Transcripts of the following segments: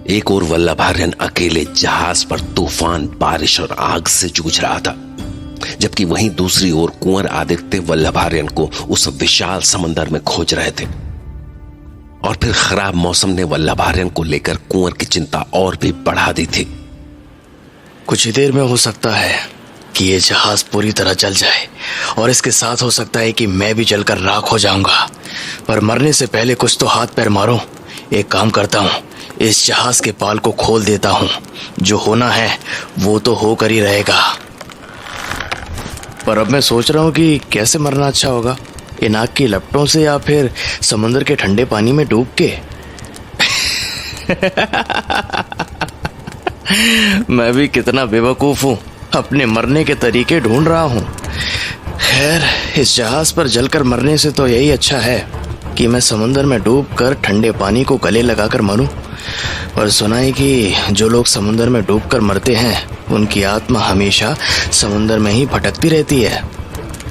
एक और वल्लभार्यन अकेले जहाज पर तूफान, बारिश और आग से जूझ रहा था, जबकि वहीं दूसरी ओर कुंवर आदित्य वल्लभार्यन को उस विशाल समंदर में खोज रहे थे। और फिर खराब मौसम ने वल्लभार्यन को लेकर कुंवर की चिंता और भी बढ़ा दी थी। कुछ ही देर में हो सकता है कि ये जहाज पूरी तरह जल जाए, और इसके साथ हो सकता है कि मैं भी जलकर राख हो जाऊंगा। पर मरने से पहले कुछ तो हाथ पैर मारो। एक काम करता हूँ, इस जहाज के पाल को खोल देता हूँ। जो होना है वो तो होकर ही रहेगा। पर अब मैं सोच रहा हूँ कि कैसे मरना अच्छा होगा, इन आग की लपटों से या फिर समुद्र के ठंडे पानी में डूब के। मैं भी कितना बेवकूफ हूँ, अपने मरने के तरीके ढूंढ रहा हूँ। खैर, इस जहाज पर जलकर मरने से तो यही अच्छा है कि मैं समुद्र में डूबकर ठंडे पानी को गले लगाकर मरूं। और सुना है कि जो लोग समुद्र में डूबकर मरते हैं उनकी आत्मा हमेशा समुद्र में ही भटकती रहती है।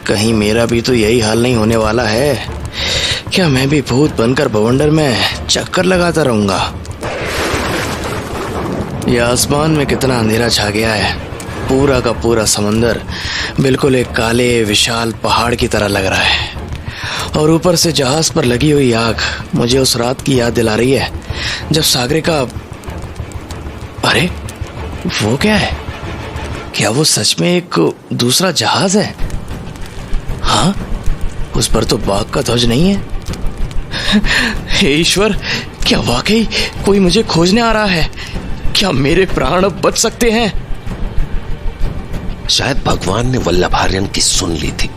कहीं मेरा भी तो यही हाल नहीं होने वाला है? क्या मैं भी भूत बनकर बवंडर में चक्कर लगाता रहूंगा? यह आसमान में कितना अंधेरा छा गया है। पूरा का पूरा समंदर बिल्कुल एक काले विशाल पहाड़ की तरह लग रहा है। और ऊपर से जहाज पर लगी हुई आग मुझे उस रात की याद दिला रही है जब सागरिका... अरे वो क्या है? क्या वो सच में एक दूसरा जहाज है? हाँ, उस पर तो बाघ का ध्वज नहीं है। हे ईश्वर, क्या वाकई कोई मुझे खोजने आ रहा है? क्या मेरे प्राण अब बच सकते हैं? शायद भगवान ने वल्लभार्यन की सुन ली थी,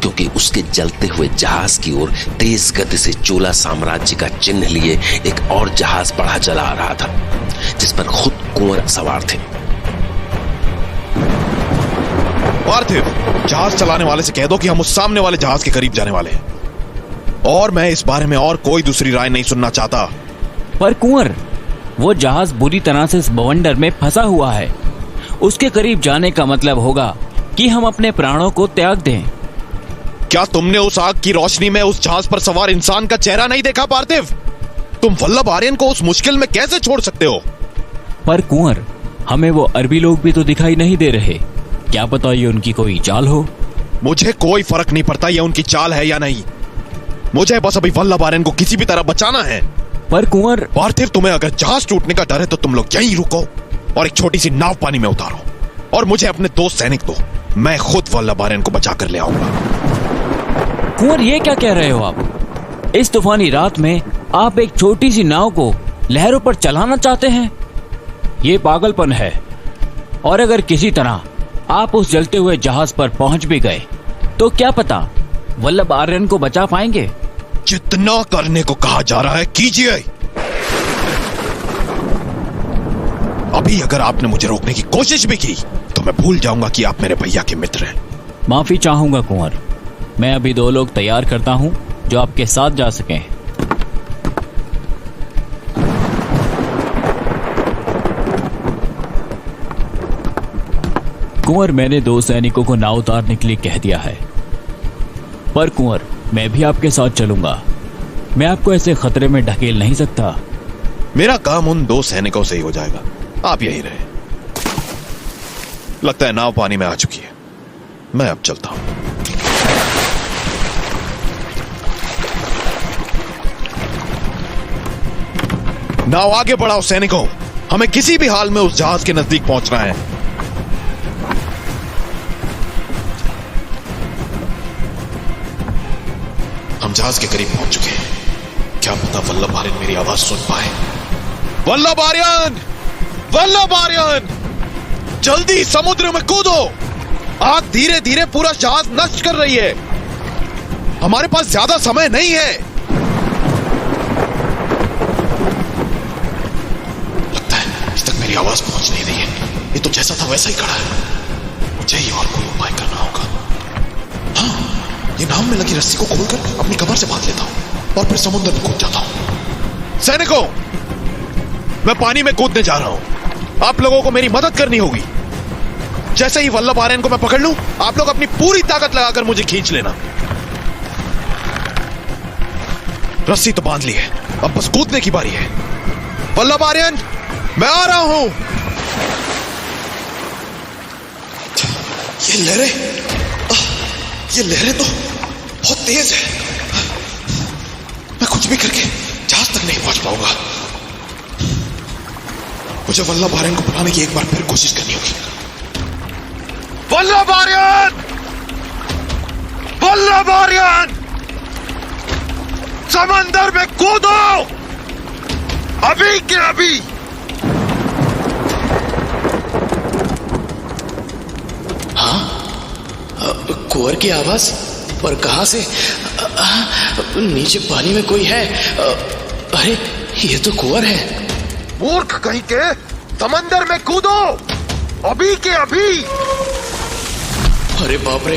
क्योंकि उसके जलते हुए जहाज की ओर तेज गति से चोला साम्राज्य का चिन्ह लिए एक और जहाज बढ़ा चला आ रहा था, जिस पर खुद कुंवर सवार थे। पार्थिव, जहाज चलाने वाले से कह दो कि हम उस सामने वाले जहाज के करीब जाने वाले हैं, और मैं इस बारे में और कोई दूसरी राय नहीं सुनना चाहता। पर कुंवर, वो जहाज बुरी तरह से इस बवंडर में फंसा हुआ है। उसके करीब जाने का मतलब होगा कि हम अपने प्राणों को त्याग दें। क्या तुमने उस आग की रोशनी में उस जहाज पर सवार इंसान का चेहरा नहीं देखा पार्थिव? तुम वल्लभार्यन को उस मुश्किल में कैसे छोड़ सकते हो? पर कुंवर, हमें वो अरबी लोग भी तो दिखाई नहीं दे रहे। क्या पता ये उनकी कोई चाल हो? मुझे कोई फर्क नहीं पड़ता ये उनकी चाल है या नहीं। मुझे बस अभी वल्लभार्यन को किसी भी तरह बचाना है। पर कुंवर... पार्थिव, तुम्हें अगर जहाज टूटने का डर है तो तुम लोग यहीं रुको और एक छोटी सी नाव पानी में उतारो, और मुझे अपने 2 सैनिक दो। मैं खुद वल्लभार्यन को बचा कर ले आऊंगा। कुंवर, ये क्या कह रहे हो आप? इस तूफानी रात में आप एक छोटी सी नाव को लहरों पर चलाना चाहते हैं? ये पागलपन है। और अगर किसी तरह आप उस जलते हुए जहाज पर पहुंच भी गए तो क्या पता वल्लभार्यन को बचा पाएंगे? जितना करने को कहा जा रहा है कीजिए। अभी अगर आपने मुझे रोकने की कोशिश भी की तो मैं भूल जाऊंगा कि आप मेरे भैया के मित्र हैं। माफी चाहूंगा कुंवर, मैं अभी 2 लोग तैयार करता हूं जो आपके साथ जा सकें। कुंवर, मैंने 2 सैनिकों को नाव उतारने के लिए कह दिया है। पर कुंवर, मैं भी आपके साथ चलूंगा। मैं आपको ऐसे खतरे में ढकेल नहीं सकता। मेरा काम उन 2 सैनिकों से ही हो जाएगा, आप यहीं रहे। लगता है नाव पानी में आ चुकी है। मैं अब चलता हूं। नाव आगे बढ़ाओ सैनिकों, हमें किसी भी हाल में उस जहाज के नजदीक पहुंचना है। हम जहाज के करीब पहुंच चुके हैं। क्या पता वल्लभार्यन मेरी आवाज सुन पाए। वल्लभार्यन! वल्लभार्यन! जल्दी समुद्र में कूदो! आग धीरे धीरे पूरा जहाज नष्ट कर रही है। हमारे पास ज्यादा समय नहीं है। लगता है इस तक मेरी आवाज पहुंच नहीं रही है। ये तो जैसा था वैसा ही खड़ा है। मुझे ही और कोई उपाय करना होगा। हाँ, ये नाव में लगी रस्सी को खोलकर अपनी कमर से बांध लेता हूं और फिर समुद्र में कूद जाता हूं। सैनिकों, मैं पानी में कूदने जा रहा हूं। आप लोगों को मेरी मदद करनी होगी। जैसे ही वल्लभार्यन को मैं पकड़ लूं, आप लोग अपनी पूरी ताकत लगाकर मुझे खींच लेना। रस्सी तो बांध ली है, अब बस कूदने की बारी है। वल्लभ आर्यन, मैं आ रहा हूं। ये लहरें तो बहुत तेज है। मैं कुछ भी करके जहाज तक नहीं पहुंच पाऊंगा। मुझे वल्लभ आर्यन को बुलाने की एक बार फिर कोशिश करनी होगी। वल्लभ आर्यन! वल्लभ आर्यन! समंदर में कूदो! अभी के अभी! कुंवर की आवाज? पर कहां से? नीचे पानी में कोई है। अरे ये तो कुंवर है। मूर्ख कहीं के, समंदर में कूदो अभी के अभी! अरे बाप रे,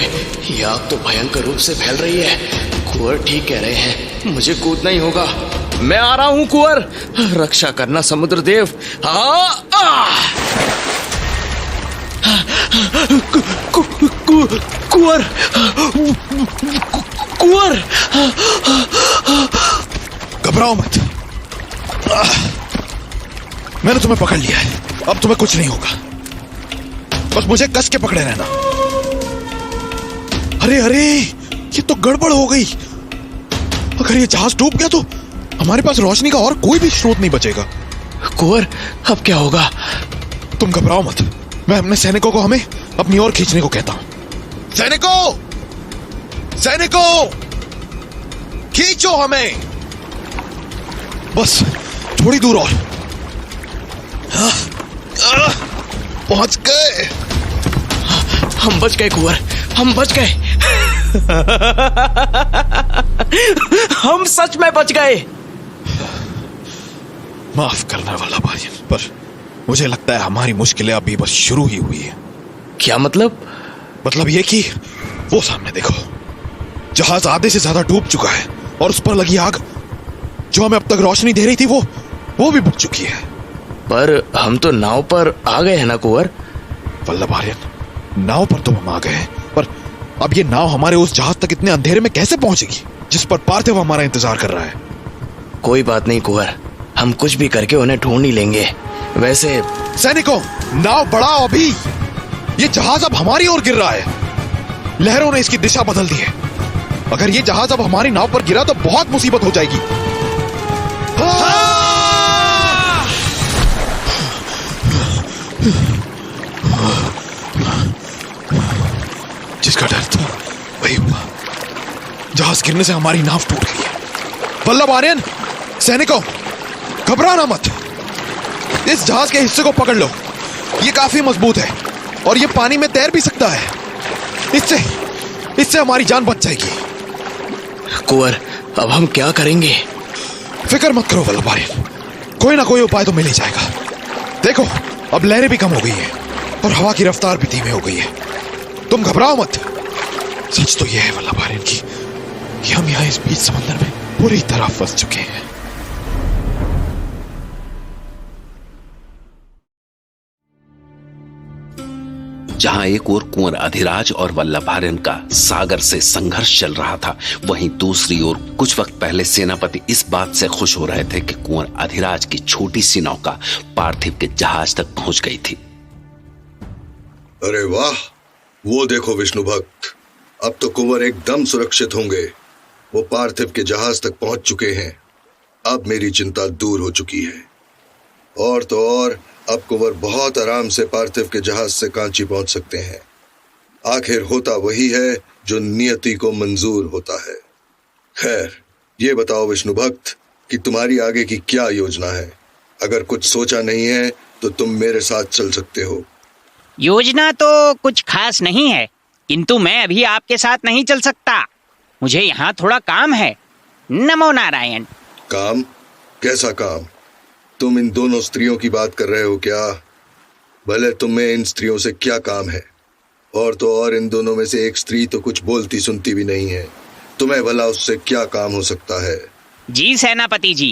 ये आग तो भयंकर रूप से फैल रही है। कुंवर ठीक कह रहे हैं, मुझे कूदना ही होगा। मैं आ रहा हूं कुंवर, रक्षा करना समुद्र देव। कुंवर, कुंवर! घबराओ मत, मैंने तुम्हें पकड़ लिया है। अब तुम्हें कुछ नहीं होगा, बस मुझे कस के पकड़े रहना। अरे अरे, ये तो गड़बड़ हो गई। अगर ये जहाज डूब गया तो हमारे पास रोशनी का और कोई भी स्रोत नहीं बचेगा। कुंवर, अब क्या होगा? तुम घबराओ मत, मैं अपने सैनिकों को हमें अपनी ओर खींचने को कहता हूं। सैनिकों, सैनिकों, खींचो हमें, बस थोड़ी दूर और। पहुंच गए। हम बच गए कुंवर, हम बच गए। हम सच में बच गए। माफ करना वल्लभ आर्यन, पर मुझे लगता है हमारी मुश्किलें अभी बस शुरू ही हुई है। क्या मतलब? मतलब ये कि वो सामने देखो, जहाज आधे से ज्यादा डूब चुका है और उस पर लगी आग जो हमें अब तक रोशनी दे रही थी वो भी बुझ चुकी है। पर हम तो नाव पर आ गए हैं ना कुंवर? वल्लभ आर्यन, नाव पर तो हम आ गए हैं, पर अब ये नाव हमारे उस जहाज तक इतने अंधेरे में कैसे पहुंचेगी जिस पर पार्थिव हमारा इंतजार कर रहा है? कोई बात नहीं कुंवर, हम कुछ भी करके उन्हें ढूंढ ही लेंगे। वैसे सैनिकों, नाव बढ़ाओ अभी। ये जहाज अब हमारी ओर गिर रहा है। लहरों ने इसकी दिशा बदल दी है। अगर ये जहाज अब हमारी नाव पर गिरा तो बहुत मुसीबत हो जाएगी। जिसका डर था वही हुआ। जहाज गिरने से हमारी नाव टूट गई है। वल्लभ आर्यन, सैनिकों, घबराना मत। इस जहाज के हिस्से को पकड़ लो, ये काफी मजबूत है और ये पानी में तैर भी सकता है। इससे हमारी जान बच जाएगी। कुंवर, अब हम क्या करेंगे? फिक्र मत करो वल्लभ आर्यन, कोई ना कोई उपाय तो मिल ही जाएगा। देखो, अब लहरें भी कम हो गई है और हवा की रफ्तार भी धीमी हो गई है। तुम घबराओ मत। सच तो यह है वल्लभ आर्यन की कि हम यहाँ इस बीच समंदर में पूरी तरह फंस चुके हैं। जहां एक ओर कुंवर अधिराज और वल्लभ आर्यन का सागर से संघर्ष चल रहा था, वहीं दूसरी ओर कुछ वक्त पहले सेनापति इस बात से खुश हो रहे थे कि कुंवर अधिराज की छोटी सी नौका पार्थिव के जहाज तक पहुंच गई थी। अरे वाह, वो देखो विष्णु भक्त, अब तो कुंवर एकदम सुरक्षित होंगे। वो पार्थिव के जहाज तक पहुंच चुके हैं। अब मेरी चिंता दूर हो चुकी है। और तो और अब कुंवर बहुत आराम से पार्थिव के जहाज से कांची पहुंच सकते हैं। आखिर होता वही है जो नियति को मंजूर होता है। खैर, ये बताओ विष्णु भक्त कि तुम्हारी आगे की क्या योजना है? अगर कुछ सोचा नहीं है तो तुम मेरे साथ चल सकते हो। योजना तो कुछ खास नहीं है, किंतु मैं अभी आपके साथ नहीं चल सकता। मुझे यहाँ थोड़ा काम है। नमो नारायण। काम? कैसा काम? तुम इन दोनों स्त्रियों की बात कर रहे हो क्या? भले तुम्हें इन स्त्रियों से क्या काम है? और तो और इन दोनों में से एक स्त्री तो कुछ बोलती सुनती भी नहीं है। तुम्हें भला उससे क्या काम हो सकता है? जी सेनापति जी,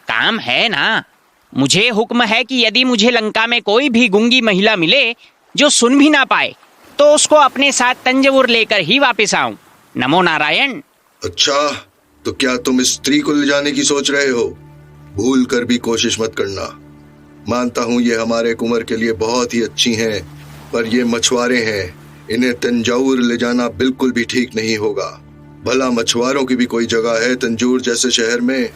काम है ना। मुझे हुक्म है कि यदि मुझे लंका में कोई भी गूंगी महिला मिले जो सुन भी ना पाए तो उसको अपने साथ तंजौर लेकर ही वापस आऊं। नमो नारायण। अच्छा, तो क्या तुम इस स्त्री को ले जाने की सोच रहे हो? भूल कर भी कोशिश मत करना। मानता हूँ ये हमारे कुंवर के लिए बहुत ही अच्छी हैं, पर ये मछुआरे हैं, इन्हें तंजौर ले जाना बिल्कुल भी ठीक नहीं होगा। भला मछुआरों की भी कोई जगह है तंजौर जैसे शहर में?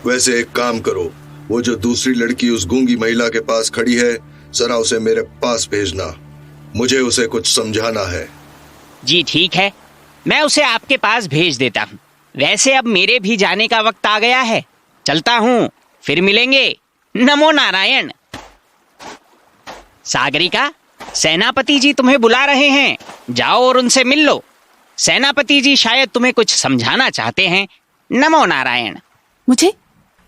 वैसे एक काम करो, वो जो दूसरी लड़की उस गूंगी महिला के पास खड़ी है, जरा उसे मेरे पास भेजना, मुझे उसे कुछ समझाना है। जी ठीक है, मैं उसे आपके पास भेज देता हूँ। वैसे अब मेरे भी जाने का वक्त आ गया है, चलता हूँ, फिर मिलेंगे। नमो नारायण। सागरिका, सेनापति जी तुम्हें बुला रहे हैं, जाओ और उनसे मिल लो। सेनापति जी शायद तुम्हें कुछ समझाना चाहते हैं। नमो नारायण।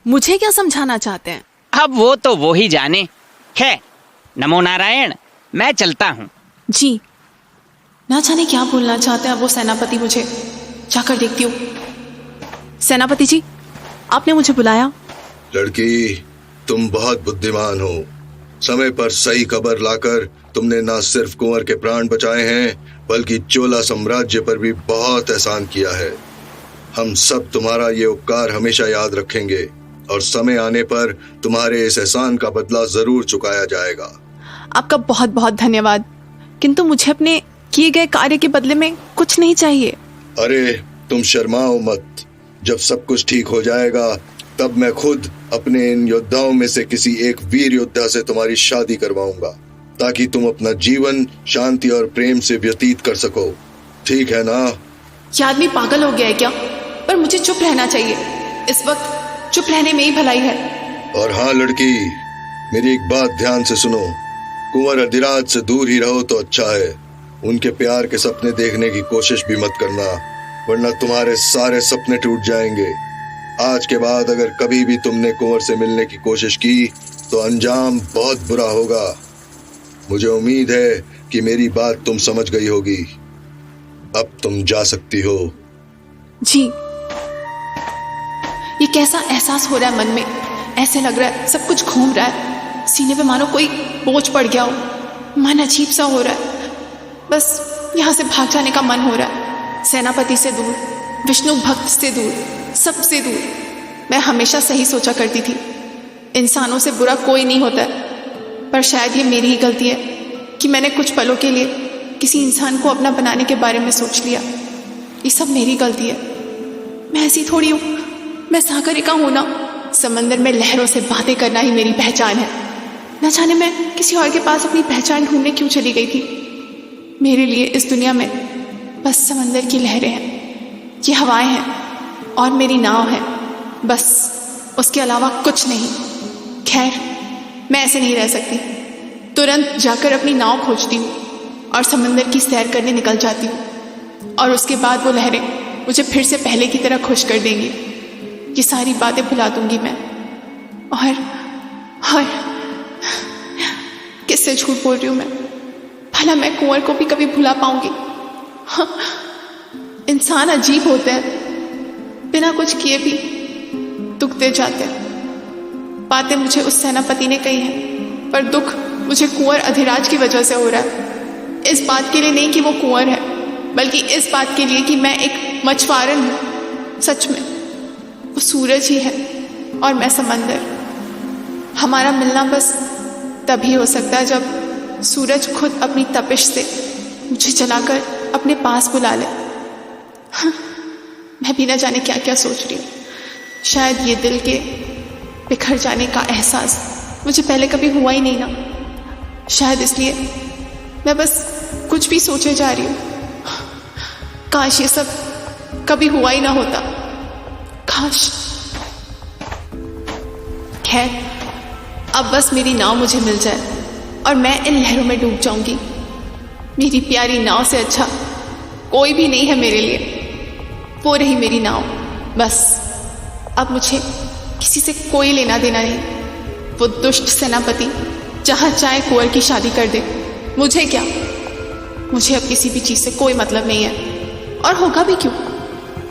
मुझे क्या समझाना चाहते हैं? अब वो तो वो ही जाने। खैर, नमो नारायण, मैं चलता हूँ। जी, ना जाने क्या बोलना चाहते हैं वो सेनापति, मुझे जाकर देखती हूँ। सेनापति जी, आपने मुझे बुलाया? लड़की, तुम बहुत बुद्धिमान हो। समय पर सही खबर लाकर तुमने न सिर्फ कुंवर के प्राण बचाए हैं, बल्कि चोला साम्राज्य पर भी बहुत एहसान किया है। हम सब तुम्हारा ये उपकार हमेशा याद रखेंगे और समय आने पर तुम्हारे इस एहसान का बदला जरूर चुकाया जाएगा। आपका बहुत बहुत धन्यवाद, किंतु मुझे अपने किए गए कार्य के बदले में कुछ नहीं चाहिए। अरे तुम शर्माओ मत, जब सब कुछ ठीक हो जाएगा तब मैं खुद अपने इन योद्धाओं में से किसी एक वीर योद्धा से तुम्हारी शादी करवाऊंगा, ताकि तुम अपना जीवन शांति और प्रेम से व्यतीत कर सको। ठीक है ना? ये आदमी पागल हो गया है क्या? पर मुझे चुप रहना चाहिए, इस वक्त चुप रहने में ही भलाई है। और हाँ लड़की, मेरी एक बात ध्यान से सुनो, कुंवर अधिराज से दूर ही रहो तो अच्छा है। उनके प्यार के सपने देखने की कोशिश भी मत करना, वरना तुम्हारे सारे सपने टूट जाएंगे। आज के बाद अगर कभी भी तुमने कुंवर से मिलने की कोशिश की तो अंजाम बहुत बुरा होगा। मुझे उम्मीद है कि मेरी बात तुम समझ गई होगी। अब तुम जा सकती हो। जी, ये कैसा एहसास हो रहा है मन में? ऐसे लग रहा है सब कुछ घूम रहा है, सीने पे मानो कोई बोझ पड़ गया हो। मन अजीब सा हो रहा है, बस यहाँ से भाग जाने का मन हो रहा है। सेनापति से दूर, विष्णु भक्त से दूर, सबसे दूर। मैं हमेशा सही सोचा करती थी, इंसानों से बुरा कोई नहीं होता है, पर शायद ये मेरी ही गलती है कि मैंने कुछ पलों के लिए किसी इंसान को अपना बनाने के बारे में सोच लिया। ये सब मेरी गलती है। मैं ऐसी थोड़ी हूँ, मैं सागरिका हूँ ना। समंदर में लहरों से बातें करना ही मेरी पहचान है। न जाने मैं किसी और के पास अपनी पहचान ढूंढने क्यों चली गई थी। मेरे लिए इस दुनिया में बस समंदर की लहरें हैं, ये हवाएं हैं और मेरी नाव है, बस उसके अलावा कुछ नहीं। खैर, मैं ऐसे नहीं रह सकती। तुरंत जाकर अपनी नाव खोजती हूँ और समंदर की सैर करने निकल जाती हूँ, और उसके बाद वो लहरें मुझे फिर से पहले की तरह खुश कर देंगी। ये सारी बातें भुला दूंगी मैं। और किससे झूठ बोल रही हूँ मैं? भला मैं कुंवर को भी कभी भुला पाऊंगी? हाँ, इंसान अजीब होते हैं, बिना कुछ किए भी दुख दे जाते हैं। बातें मुझे उस सेनापति ने कही हैं, पर दुख मुझे कुंवर अधिराज की वजह से हो रहा है। इस बात के लिए नहीं कि वो कुंवर है, बल्कि इस बात के लिए कि मैं एक मछुआरन हूँ। सच में वो सूरज ही है और मैं समंदर। हमारा मिलना बस तभी हो सकता है जब सूरज खुद अपनी तपिश से मुझे जलाकर अपने पास बुला ले। हाँ, मैं भी न जाने क्या क्या सोच रही हूँ। शायद ये दिल के बिखर जाने का एहसास मुझे पहले कभी हुआ ही नहीं ना। शायद इसलिए मैं बस कुछ भी सोचे जा रही हूँ। काश ये सब कभी हुआ ही ना होता, काश। खैर, अब बस मेरी नाव मुझे मिल जाए और मैं इन लहरों में डूब जाऊंगी। मेरी प्यारी नाव से अच्छा कोई भी नहीं है मेरे लिए। वो रही मेरी नाव, बस। अब मुझे किसी से कोई लेना देना नहीं। वो दुष्ट सेनापति जहां चाहे कुंवर की शादी कर दे, मुझे क्या? मुझे अब किसी भी चीज से कोई मतलब नहीं है, और होगा भी क्यों?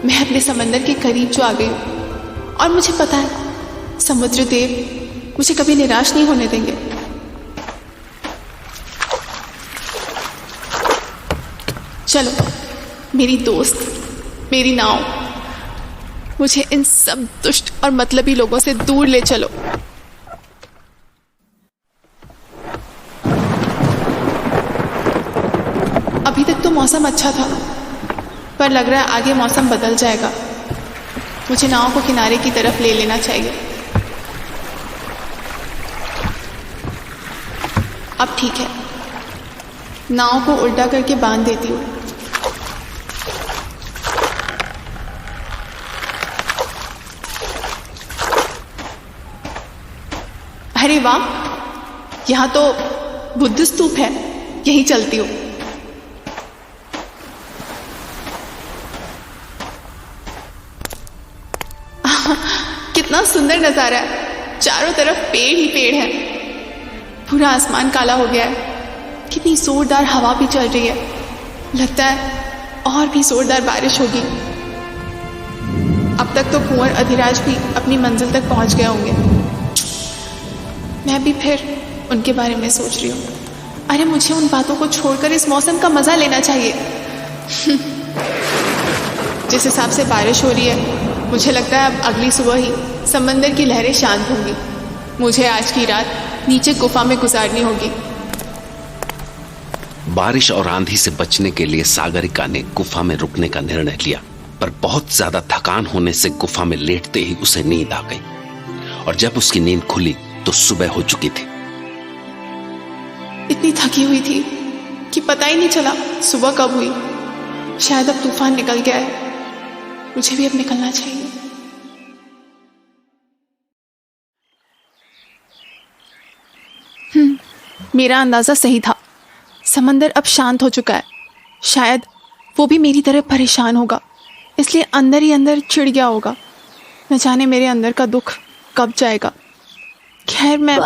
मैं अपने समंदर के करीब जो आ गई हूं, और मुझे पता है समुद्र देव मुझे कभी निराश नहीं होने देंगे। चलो मेरी दोस्त, मेरी नाव, मुझे इन सब दुष्ट और मतलबी लोगों से दूर ले चलो। मौसम अच्छा था, पर लग रहा है आगे मौसम बदल जाएगा। मुझे नाव को किनारे की तरफ ले लेना चाहिए। अब ठीक है, नाव को उल्टा करके बांध देती हूँ। अरे वाह, यहाँ तो बुद्ध स्तूप है, यहीं चलती हूँ। कितना सुंदर नजारा है, चारों तरफ पेड़ ही पेड़ है, पूरा आसमान काला हो गया है। कितनी जोरदार हवा भी चल रही है, लगता है और भी जोरदार बारिश होगी। अब तक तो कुंवर अधिराज भी अपनी मंजिल तक पहुंच गए होंगे, मैं भी फिर उनके बारे में सोच रही हूँ। अरे मुझे उन बातों को छोड़कर इस मौसम का मजा लेना चाहिए। जिस हिसाब से बारिश हो रही है, मुझे लगता है अब अगली सुबह ही समंदर की लहरें शांत होंगी। मुझे आज की रात नीचे गुफा में गुजारनी होगी। बारिश और आंधी से बचने के लिए सागरिका ने गुफा में रुकने का निर्णय लिया, पर बहुत ज्यादा थकान होने से गुफा में लेटते ही उसे नींद आ गई, और जब उसकी नींद खुली तो सुबह हो चुकी थी। इतनी थकी हुई थी कि पता ही नहीं चला सुबह कब हुई। शायद अब तूफान निकल गया है, मुझे भी अब निकलना चाहिए। मेरा अंदाजा सही था, समंदर अब शांत हो चुका है। शायद वो भी मेरी तरह परेशान होगा, इसलिए अंदर ही अंदर चिढ़ गया होगा। न जाने मेरे अंदर का दुख कब जाएगा। खैर मैं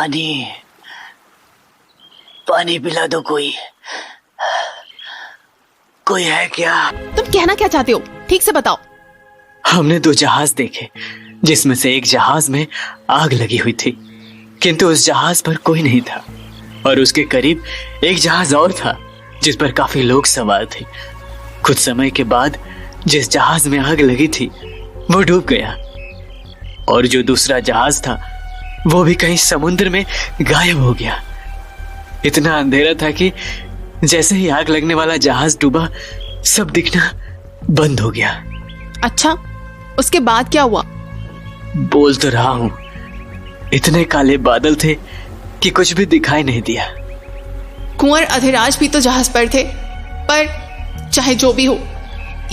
पानी पिला दो, कोई है क्या? तुम कहना क्या चाहते हो, ठीक से बताओ। हमने 2 जहाज देखे, जिसमें से एक जहाज में आग लगी हुई थी, किंतु उस जहाज पर कोई नहीं था, और उसके करीब एक जहाज और था जिस पर काफी लोग सवार थे। कुछ समय के बाद जिस जहाज में आग लगी थी वो डूब गया, और जो दूसरा जहाज था वो भी कहीं समुद्र में गायब हो गया। इतना अंधेरा था कि जैसे ही आग लगने वाला जहाज डूबा, सब दिखना बंद हो गया। अच्छा, उसके बाद क्या हुआ? बोल तो रहा हूं, इतने काले बादल थे कि कुछ भी दिखाई नहीं दिया। कुंवर अधिराज भी तो जहाज पर थे, पर चाहे जो भी हो,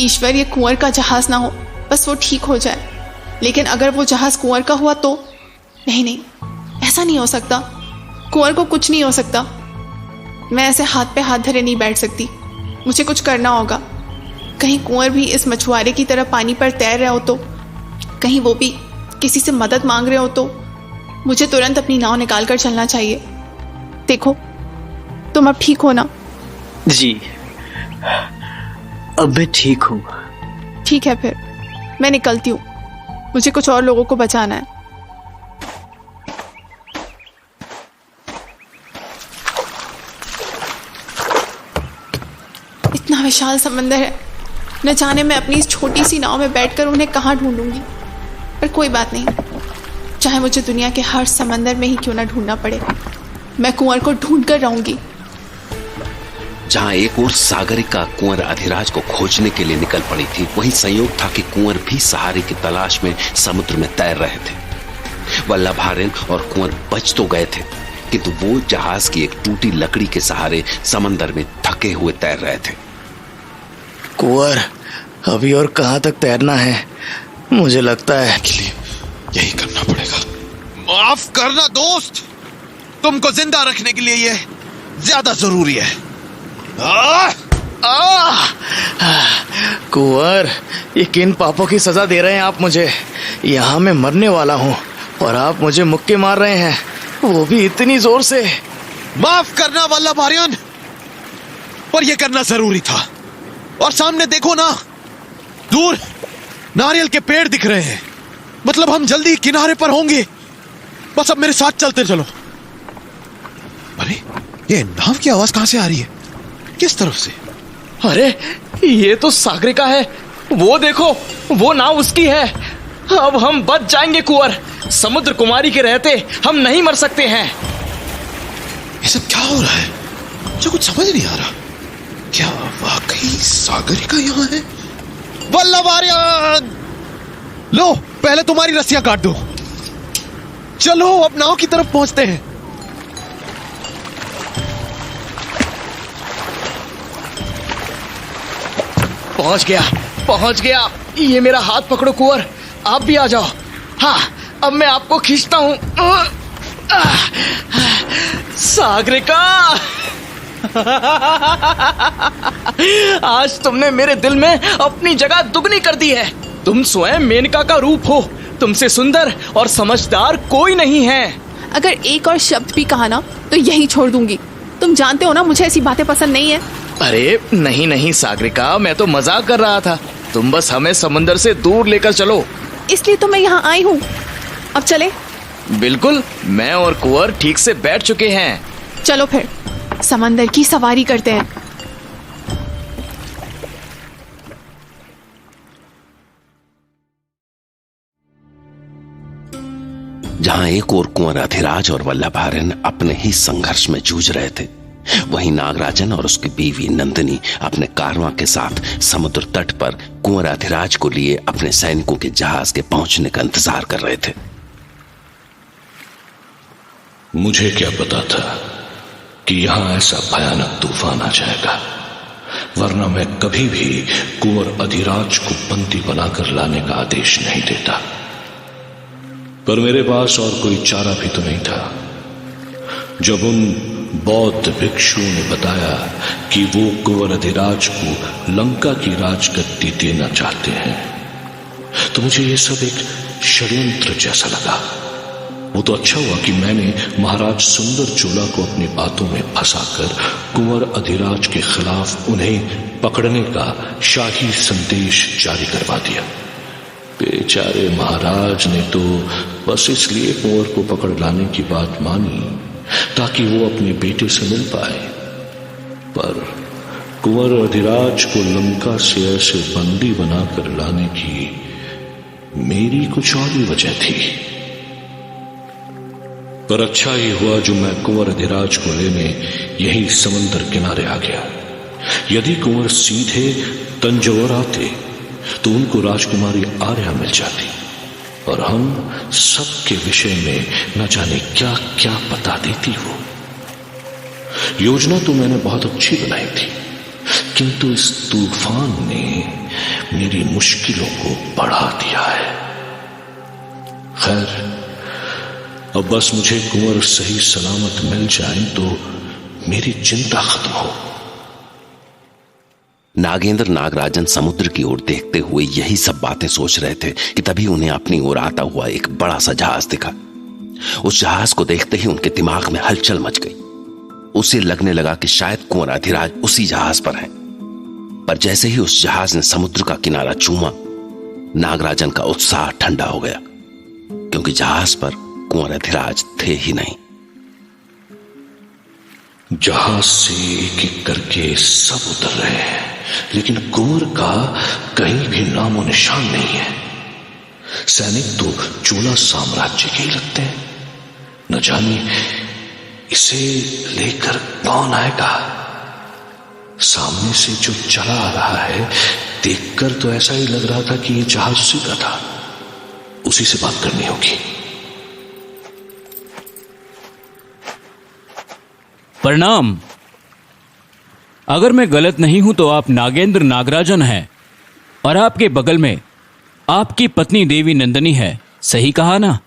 ईश्वर ये कुंवर का जहाज ना हो, बस वो ठीक हो जाए। लेकिन अगर वो जहाज कुंवर का हुआ तो नहीं, ऐसा नहीं हो सकता। कुंवर को कुछ नहीं हो सकता। मैं ऐसे हाथ पे हाथ धरे नहीं बैठ सकती, मुझे कुछ करना होगा। कहीं कुंवर भी इस मछुआरे की तरह पानी पर तैर रहे हो तो, कहीं वो भी किसी से मदद मांग रहे हो तो मुझे तुरंत अपनी नाव निकाल कर चलना चाहिए। देखो, तुम अब ठीक हो ना? जी, अब मैं ठीक हूँ। ठीक है, फिर मैं निकलती हूँ, मुझे कुछ और लोगों को बचाना है। इतना विशाल समंदर है, न जाने मैं अपनी इस छोटी सी नाव में बैठकर उन्हें कहाँ ढूंढूंगी। पर कोई बात नहीं, चाहे मुझे दुनिया के हर समंदर में ही क्यों ना ढूंढना पड़े, मैं कुंवर को ढूंढ कर रहूंगी। जहां एक ओर सागरिका कुंवर अधिराज को खोजने के लिए निकल पड़ी थी, वहीं संयोग था कि कुंवर भी सहारे की तलाश में समुद्र में तैर रहे थे। वल्लभार्यन और कुंवर बच तो गए थे, किंतु वो जहाज की एक टूटी लकड़ी के सहारे समंदर में थके हुए तैर रहे थे। कुंवर, अभी और कहाँ तक तैरना है? मुझे लगता है के लिए यही करना पड़ेगा। माफ करना दोस्त, तुमको जिंदा रखने के लिए ये ज्यादा जरूरी है। कुंवर, ये किन पापों की सजा दे रहे हैं आप मुझे? यहाँ मैं मरने वाला हूँ और आप मुझे मुक्के मार रहे हैं, वो भी इतनी जोर से। माफ करना वल्लभार्यन, पर यह करना जरूरी था। और सामने देखो ना, दूर नारियल के पेड़ दिख रहे हैं, मतलब हम जल्दी किनारे पर होंगे। बस अब मेरे साथ चलते चलो। अरे, ये नाव की आवाज कहां से आ रही है? किस तरफ से? अरे, ये तो सागरिका है। वो देखो, वो नाव उसकी है। अब हम बच जाएंगे कुंवर। समुद्र कुमारी के रहते हम नहीं मर सकते हैं। ये सब क्या हो रहा है? मुझे कुछ समझ नहीं आ रहा। क्या वाकई सागरिका यहाँ है? वल्लभार्यन! लो, पहले तुम्हारी रस्सियां काट दो। चलो अब नाव की तरफ पहुंचते हैं। पहुंच गया। ये मेरा हाथ पकड़ो कुंवर, आप भी आ जाओ। हाँ, अब मैं आपको खींचता हूं। सागरिका, आज तुमने मेरे दिल में अपनी जगह दुगनी कर दी है। तुम स्वयं मेनका का रूप हो। तुमसे सुंदर और समझदार कोई नहीं है। अगर एक और शब्द भी कहा ना तो यही छोड़ दूंगी। तुम जानते हो ना मुझे ऐसी बातें पसंद नहीं है। अरे नहीं सागरिका, मैं तो मजाक कर रहा था। तुम बस हमें समंदर से दूर लेकर चलो। इसलिए तो मैं यहाँ आई हूँ। अब चले? बिल्कुल, मैं और कुंवर ठीक से बैठ चुके हैं। चलो फिर समंदर की सवारी करते हैं। जहां एक ओर कुंवर अधिराज और वल्लभार्यन अपने ही संघर्ष में जूझ रहे थे, वहीं नागराजन और उसकी बीवी नंदिनी अपने कारवां के साथ समुद्र तट पर कुंवर अधिराज को लिए अपने सैनिकों के जहाज के पहुंचने का इंतजार कर रहे थे। मुझे क्या पता था कि यहां ऐसा भयानक तूफान आ जाएगा, वरना मैं कभी भी कुंवर अधिराज को बंदी बनाकर लाने का आदेश नहीं देता। पर मेरे पास और कोई चारा भी तो नहीं था। जब उन बौद्ध भिक्षुओं ने बताया कि वो कुंवर अधिराज को लंका की राजगद्दी देना चाहते हैं, तो मुझे ये सब एक षड्यंत्र जैसा लगा। वो तो अच्छा हुआ कि मैंने महाराज सुंदर चोला को अपनी बातों में फंसाकर कुंवर अधिराज के खिलाफ उन्हें पकड़ने का शाही संदेश जारी करवा दिया। बेचारे महाराज ने तो बस इसलिए कुंवर को पकड़ लाने की बात मानी ताकि वो अपने बेटे से मिल पाए। पर कुंवर अधिराज को लंका से ऐसे बंदी बनाकर लाने की मेरी कुछ और ही वजह थी। पर अच्छा ही हुआ जो मैं कुंवर अधिराज को लेने यही समंदर किनारे आ गया। यदि कुंवर सीधे तंजौर आते तो उनको राजकुमारी आर्या मिल जाती और हम सबके विषय में न जाने क्या क्या बता देती वो। योजना तो मैंने बहुत अच्छी बनाई थी, किंतु इस तूफान ने मेरी मुश्किलों को बढ़ा दिया है। खैर, अब बस मुझे कुंवर सही सलामत मिल जाए तो मेरी चिंता खत्म हो। नागेंद्र नागराजन समुद्र की ओर देखते हुए यही सब बातें सोच रहे थे कि तभी उन्हें अपनी ओर आता हुआ एक बड़ा सा जहाज दिखा। उस जहाज को देखते ही उनके दिमाग में हलचल मच गई। उसे लगने लगा कि शायद कुंवर अधिराज उसी जहाज पर है। पर जैसे ही उस जहाज ने समुद्र का किनारा चूमा, नागराजन का उत्साह ठंडा हो गया, क्योंकि जहाज पर कुंवर अधिराज थे ही नहीं। जहाज से एक एक करके सब उतर रहे हैं, लेकिन कुंवर का कहीं भी नामो निशान नहीं है। सैनिक तो चोला साम्राज्य के ही लगते हैं। न जाने इसे लेकर कौन आएगा। सामने से जो चला आ रहा है, देखकर तो ऐसा ही लग रहा था कि ये जहाज उसी का था। उसी से बात करनी होगी। प्रणाम। अगर मैं गलत नहीं हूं तो आप नागेंद्र नागराजन हैं और आपके बगल में आपकी पत्नी देवी नंदिनी है, सही कहा ना?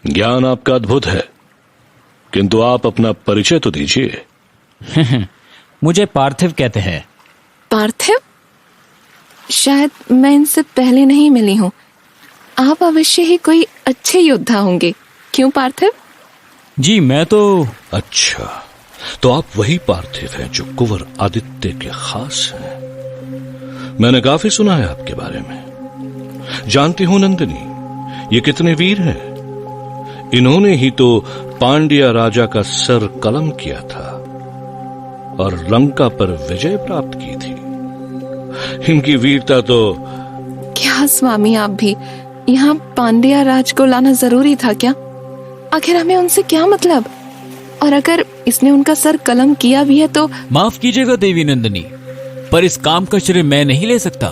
ज्ञान आपका अद्भुत है, किंतु आप अपना परिचय तो दीजिए। मुझे पार्थिव कहते हैं। पार्थिव? शायद मैं इनसे पहले नहीं मिली हूँ। आप अवश्य ही कोई अच्छे योद्धा होंगे, क्यों पार्थिव? जी मैं तो। अच्छा, तो आप वही पार्थिव हैं जो कुंवर आदित्य के खास हैं। मैंने काफी सुना है आपके बारे में। जानती हूं नंदिनी, ये कितने वीर हैं। इन्होंने ही तो पांड्या राजा का सर कलम किया था और लंका पर विजय प्राप्त की थी। इनकी वीरता तो। क्या स्वामी, आप भी यहाँ पांड्या राज को लाना जरूरी था क्या? आखिर हमें उनसे क्या मतलब? और अगर इसने उनका सर कलम किया भी है तो। माफ कीजिएगा देवी नंदिनी, पर इस काम का श्रेय मैं नहीं ले सकता।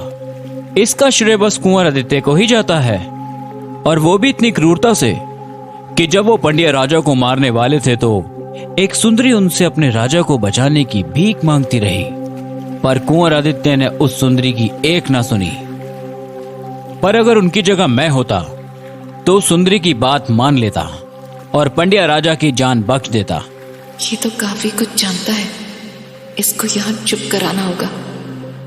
इसका श्रेय बस कुंवर आदित्य को ही जाता है, और वो भी इतनी क्रूरता से कि जब वो पंड्या राजा को मारने वाले थे तो एक सुंदरी उनसे अपने राजा को बचाने की भीख मांगती रही, पर कुंवर आदित्य ने उस सुंदरी की एक ना सुनी। पर अगर उनकी जगह मैं होता तो सुंदरी की बात मान लेता और पंड्या राजा की जान बख्श देता। ये तो काफी कुछ जानता है, इसको यहाँ चुप कराना होगा।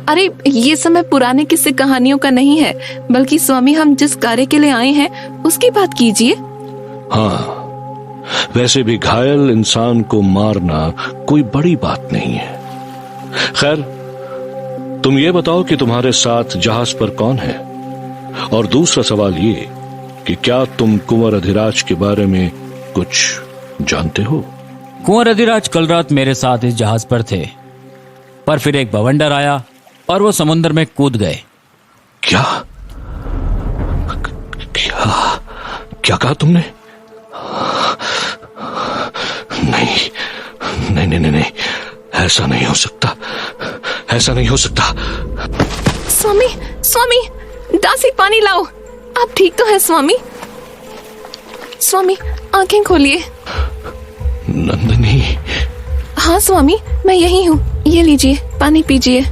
अरे ये समय पुराने किस्से कहानियों का नहीं है, बल्कि स्वामी हम जिस कार्य के लिए आए हैं उसकी बात कीजिए। हाँ, वैसे भी घायल इंसान को मारना कोई बड़ी बात नहीं है। खैर, तुम ये बताओ कि तुम्हारे साथ जहाज पर कौन है, और दूसरा सवाल ये कि क्या तुम कुंवर अधिराज के बारे में कुछ जानते हो? कुंवर अधिराज कल रात मेरे साथ इस जहाज पर थे, पर फिर एक बवंडर आया और वो समुद्र में कूद गए। क्या क्या क्या कहा तुमने? नहीं नहीं नहीं नहीं, नहीं। ऐसा नहीं हो सकता, ऐसा नहीं हो सकता। स्वामी स्वामी, दासी पानी लाओ। आप ठीक तो है स्वामी? स्वामी आंखें खोलिए। नंदिनी। हाँ स्वामी, मैं यही हूँ, ये लीजिए पानी पीजिए।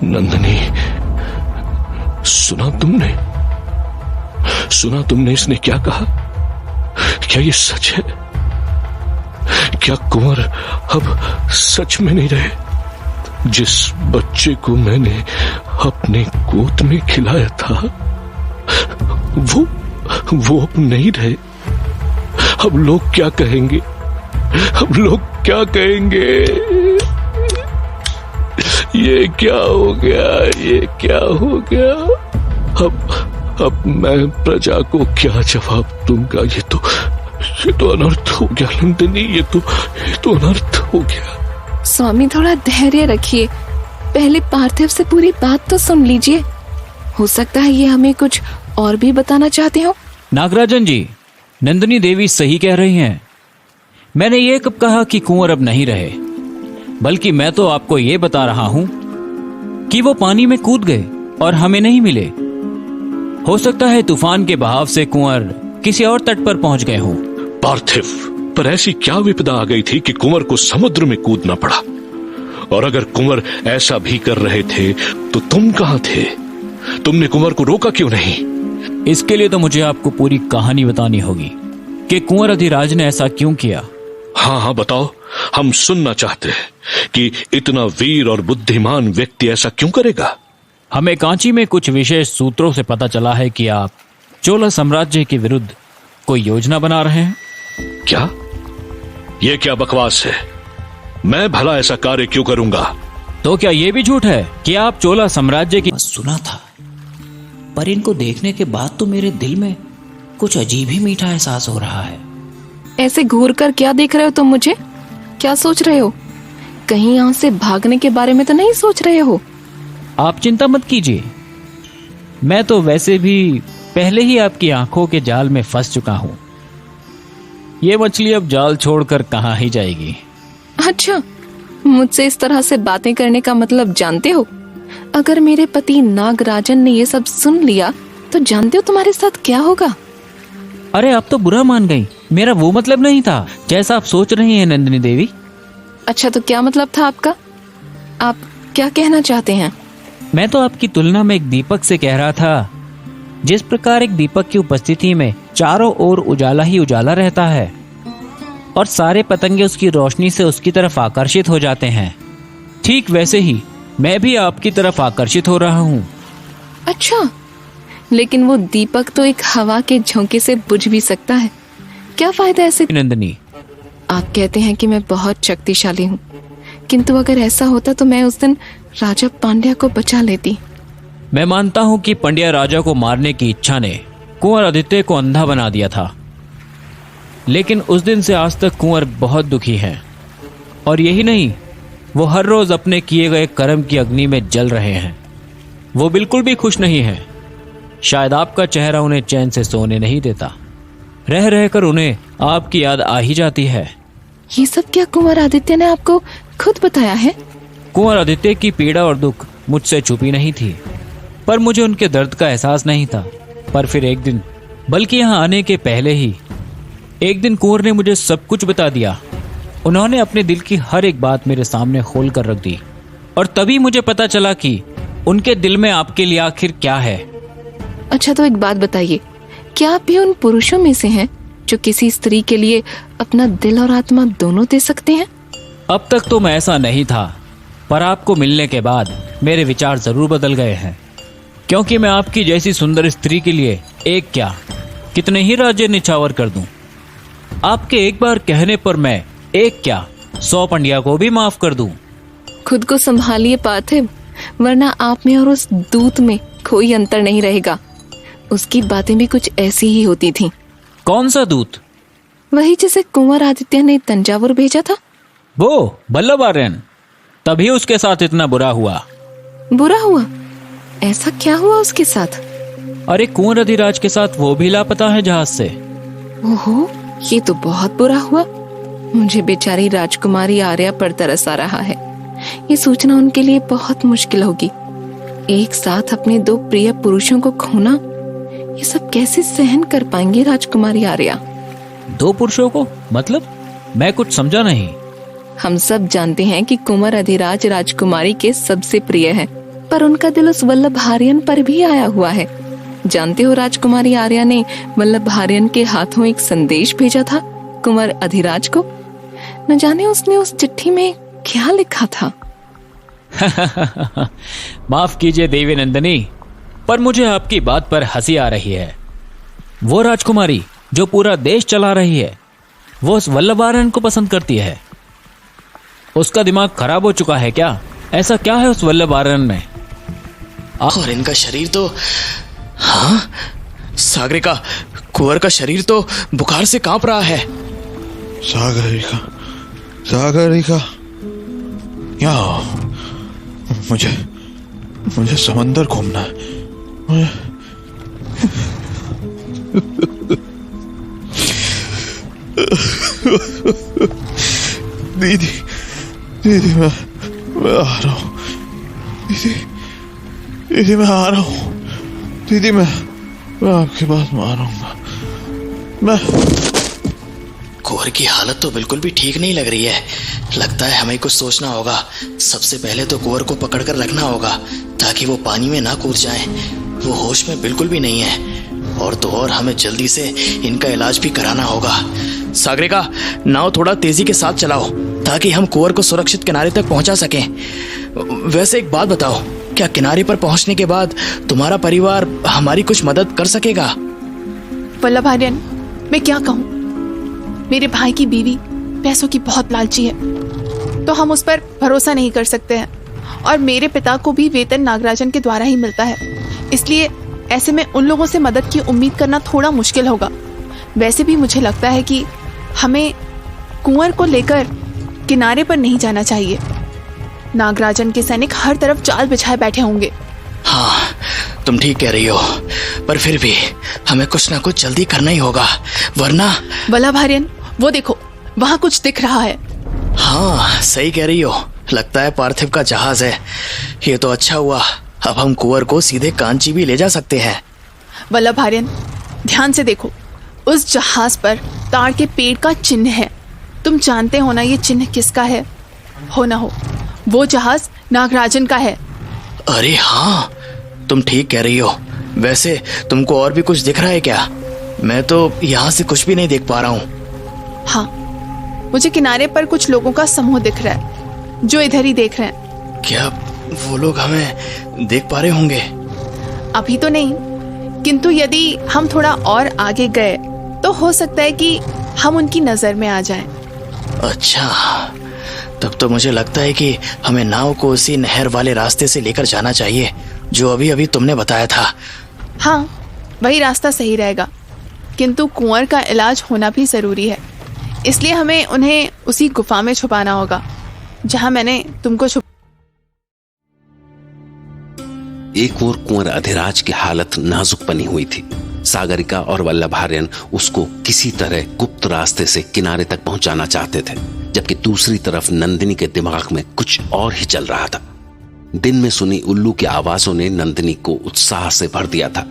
नंदिनी, सुना तुमने इसने क्या कहा? क्या ये सच है? क्या कुंवर अब सच में नहीं रहे? जिस बच्चे को मैंने अपने गोद में खिलाया था वो अब नहीं रहे। अब लोग क्या कहेंगे? अब लोग क्या कहेंगे? ये क्या हो गया? ये क्या हो गया? अब मैं प्रजा को क्या जवाब दूंगा? ये तो अनर्थ हो गया नंदिनी, ये तो अनर्थ हो गया। स्वामी थोड़ा धैर्य रखिए, पहले पार्थिव से पूरी बात तो सुन लीजिए। हो सकता है ये हमें कुछ और भी बताना चाहते हो। नागराजन जी, नंदिनी देवी सही कह रही हैं। मैंने ये कब कहा कि कुंवर अब नहीं रहे, बल्कि मैं तो आपको ये बता रहा हूं कि वो पानी में कूद गए और हमें नहीं मिले। हो सकता है तूफान के बहाव से कुंवर किसी और तट पर पहुंच गए हों। पार्थिव, पर ऐसी क्या विपदा आ गई थी कि कुंवर को समुद्र में कूदना पड़ा? और अगर कुंवर ऐसा भी कर रहे थे तो तुम कहां थे? तुमने कुंवर को रोका क्यों नहीं? इसके लिए तो मुझे आपको पूरी कहानी बतानी होगी कि कुंवर अधिराज ने ऐसा क्यों किया। हाँ, बताओ, हम सुनना चाहते हैं कि इतना वीर और बुद्धिमान व्यक्ति ऐसा क्यों करेगा। हमें कांची में कुछ विशेष सूत्रों से पता चला है कि आप चोला साम्राज्य के विरुद्ध कोई योजना बना रहे हैं। क्या? यह क्या बकवास है? मैं भला ऐसा कार्य क्यों करूंगा? तो क्या यह भी झूठ है कि आप चोला साम्राज्य की? सुना था, पर इनको देखने के बाद तो मेरे दिल में कुछ अजीब ही मीठा एहसास हो रहा है। ऐसे घूर कर क्या देख रहे हो तुम मुझे? क्या सोच रहे हो? कहीं यहाँ से भागने के बारे में तो नहीं सोच रहे हो? आप चिंता मत कीजिए, मैं तो वैसे भी पहले ही आपकी आंखों के जाल में फंस चुका हूं। ये मछली अब जाल छोड़कर कहां ही जाएगी। अच्छा, मुझसे इस तरह से बातें करने का मतलब जानते हो? अगर मेरे पति नागराजन ने ये सब सुन लिया तो जानते हो तुम्हारे साथ क्या होगा? अरे आप तो बुरा मान गई, मेरा वो मतलब नहीं था जैसा आप सोच रही हैं नंदिनी देवी। अच्छा, तो क्या मतलब था आपका? आप क्या कहना चाहते हैं? मैं तो आपकी तुलना में एक दीपक से कह रहा था। जिस प्रकार एक दीपक की उपस्थिति में चारों ओर उजाला ही उजाला रहता है और सारे पतंगे उसकी रोशनी से उसकी तरफ आकर्षित हो जाते हैं, ठीक वैसे ही मैं भी आपकी तरफ आकर्षित हो रहा हूँ। अच्छा, लेकिन वो दीपक तो एक हवा के झोंके से बुझ भी सकता है। क्या फायदा ऐसे? नंदिनी, आप कहते हैं कि मैं बहुत शक्तिशाली हूँ, किंतु अगर ऐसा होता तो मैं उस दिन राजा पांड्या को बचा लेती। मैं मानता हूँ कि पंड्या राजा को मारने की इच्छा ने कुंवर आदित्य को अंधा बना दिया था, लेकिन उस दिन से आज तक कुंवर बहुत दुखी हैं। और यही नहीं, वो हर रोज अपने किए गए कर्म की अग्नि में जल रहे हैं। वो बिल्कुल भी खुश नहीं हैं। शायद आपका चेहरा उन्हें चैन से सोने नहीं देता। रह रहकर उन्हें आपकी याद आ ही जाती है। ये सब क्या कुंवर आदित्य ने आपको खुद बताया है? कुंवर आदित्य की पीड़ा और दुख मुझसे छुपी नहीं थी, पर मुझे उनके दर्द का एहसास नहीं था। पर फिर एक दिन, बल्कि यहाँ आने के पहले ही एक दिन, कुंवर ने मुझे सब कुछ बता दिया। उन्होंने अपने दिल की हर एक बात मेरे सामने खोल कर रख दी, और तभी मुझे पता चला कि उनके दिल में आपके लिए आखिर क्या है। अच्छा, तो एक बात बताइए, क्या आप भी उन पुरुषों में से हैं जो किसी स्त्री के लिए अपना दिल और आत्मा दोनों दे सकते हैं? अब तक तो मैं ऐसा नहीं था, पर आपको मिलने के बाद मेरे विचार जरूर बदल गए हैं, क्योंकि मैं आपकी जैसी सुंदर स्त्री के लिए एक क्या, कितने ही राज्य निछावर कर दूं। आपके एक बार कहने पर मैं एक क्या 100 पंड्या को भी माफ कर दूं। खुद को संभालिए पार्थिव, वरना आप में और उस दूत में कोई अंतर नहीं रहेगा। उसकी बातें भी कुछ ऐसी ही होती थीं। कौन सा दूत? वही जिसे कुंवर आदित्य ने तंजावुर भेजा था। वो वल्लभ आर्यन। तभी उसके साथ इतना बुरा हुआ। बुरा हुआ? ऐसा क्या हुआ उसके साथ? अरे, कुंवर अधिराज के साथ वो भी लापता है जहाज से। ओहो, ये तो बहुत बुरा हुआ। मुझे बेचारी राजकुमारी आर्या पर तरस आ रहा है। ये सोचना उनके लिए बहुत मुश्किल होगी। एक साथ अपने 2 प्रिय पुरुषों को खोना, ये सब कैसे सहन कर पाएंगे राजकुमारी आर्या? 2 पुरुषों को? मतलब मैं कुछ समझा नहीं। हम सब जानते हैं कि कुंवर अधिराज राजकुमारी के सबसे प्रिय है, पर उनका दिल उस वल्लभ आर्यन पर भी आया हुआ है। जानते हो, राजकुमारी आर्या ने वल्लभ आर्यन के हाथों एक संदेश भेजा था कुंवर अधिराज को। न जाने उसने उस चिट्ठी में क्या लिखा था। माफ कीजिए देवी नंदिनी, पर मुझे आपकी बात पर हंसी आ रही है। वो राजकुमारी जो पूरा देश चला रही है, वो उस वल्लभ आर्यन को पसंद करती है। उसका दिमाग खराब हो चुका है क्या? ऐसा क्या है उस वल्लभ आर्यन में? और इनका शरीर तो, हाँ सागरिका, कुंवर का शरीर तो बुखार से कांप रहा है। सागरिका, सागरिका, यहाँ मुझे समंदर घूमना है। दीदी, दीदी, मैं आ रहा हूँ। दीदी, मैं आ रहा हूँ। दीदी, मैं आपके पास मारूंगा। मैं कुंवर की हालत तो बिल्कुल भी ठीक नहीं लग रही है। लगता है हमें कुछ सोचना होगा। सबसे पहले तो कुंवर को पकड़कर रखना होगा ताकि वो पानी में ना कूद जाए। वो होश में बिल्कुल भी नहीं है। और तो और हमें जल्दी से इनका इलाज भी कराना होगा। सागरिका, नाव थोड़ा तेजी के साथ चलाओ ताकि हम कुंवर को सुरक्षित किनारे तक पहुंचा सकें। वैसे एक बात बताओ, क्या किनारे पर पहुंचने के बाद तुम्हारा परिवार हमारी कुछ मदद कर सकेगा? वल्लभ आर्यन, मैं क्या कहूँ, मेरे भाई की बीवी पैसों की बहुत लालची है, तो हम उस पर भरोसा नहीं कर सकते हैं। और मेरे पिता को भी वेतन नागराजन के द्वारा ही मिलता है, इसलिए ऐसे में उन लोगों से मदद की उम्मीद करना थोड़ा मुश्किल होगा। वैसे भी मुझे लगता है कि हमें कुंवर को लेकर किनारे पर नहीं जाना चाहिए। नागराजन के सैनिक हर तरफ जाल बिछाए बैठे होंगे। हाँ, तुम ठीक कह रही हो, पर फिर भी हमें कुछ ना कुछ जल्दी करना ही होगा, वरना। वल्लभ आर्यन, वो देखो, वहाँ कुछ दिख रहा है। हाँ, सही कह रही हो। लगता है पार्थिव का जहाज है। ये तो अच्छा हुआ, अब हम कुंवर को सीधे कांची भी ले जा सकते हैं। वल्लभ आर्यन, ध्यान से देखो, उस जहाज पर ताड़ के पेड़ का चिन्ह है। तुम जानते हो ना ये चिन्ह किसका है? हो ना हो वो जहाज नागराजन का है। अरे हाँ, तुम ठीक कह रही हो। वैसे तुमको और भी कुछ दिख रहा है क्या? मैं तो यहाँ से कुछ भी नहीं देख पा रहा हूँ। हाँ, मुझे किनारे पर कुछ लोगों का समूह दिख रहा है जो इधर ही देख रहे हैं। क्या वो लोग हमें देख पा रहे होंगे? अभी तो नहीं, किंतु यदि हम थोड़ा और आगे गए तो हो सकता है कि हम उनकी नजर में आ जाएं। अच्छा, तब तो मुझे लगता है कि हमें नाव को उसी नहर वाले रास्ते से लेकर जाना चाहिए जो अभी अभी तुमने बताया था। हाँ, वही रास्ता सही रहेगा, किंतु कुंवर का इलाज होना भी जरूरी है, इसलिए हमें उन्हें उसी गुफा में छुपाना होगा जहां मैंने तुमको एक और कुंवर अधिराज की हालत नाजुक बनी हुई थी। सागरिका और वल्लभ आर्यन उसको किसी तरह गुप्त रास्ते से किनारे तक पहुंचाना चाहते थे, जबकि दूसरी तरफ नंदिनी के दिमाग में कुछ और ही चल रहा था। दिन में सुनी उल्लू की आवाजों ने नंदिनी को उत्साह से भर दिया था।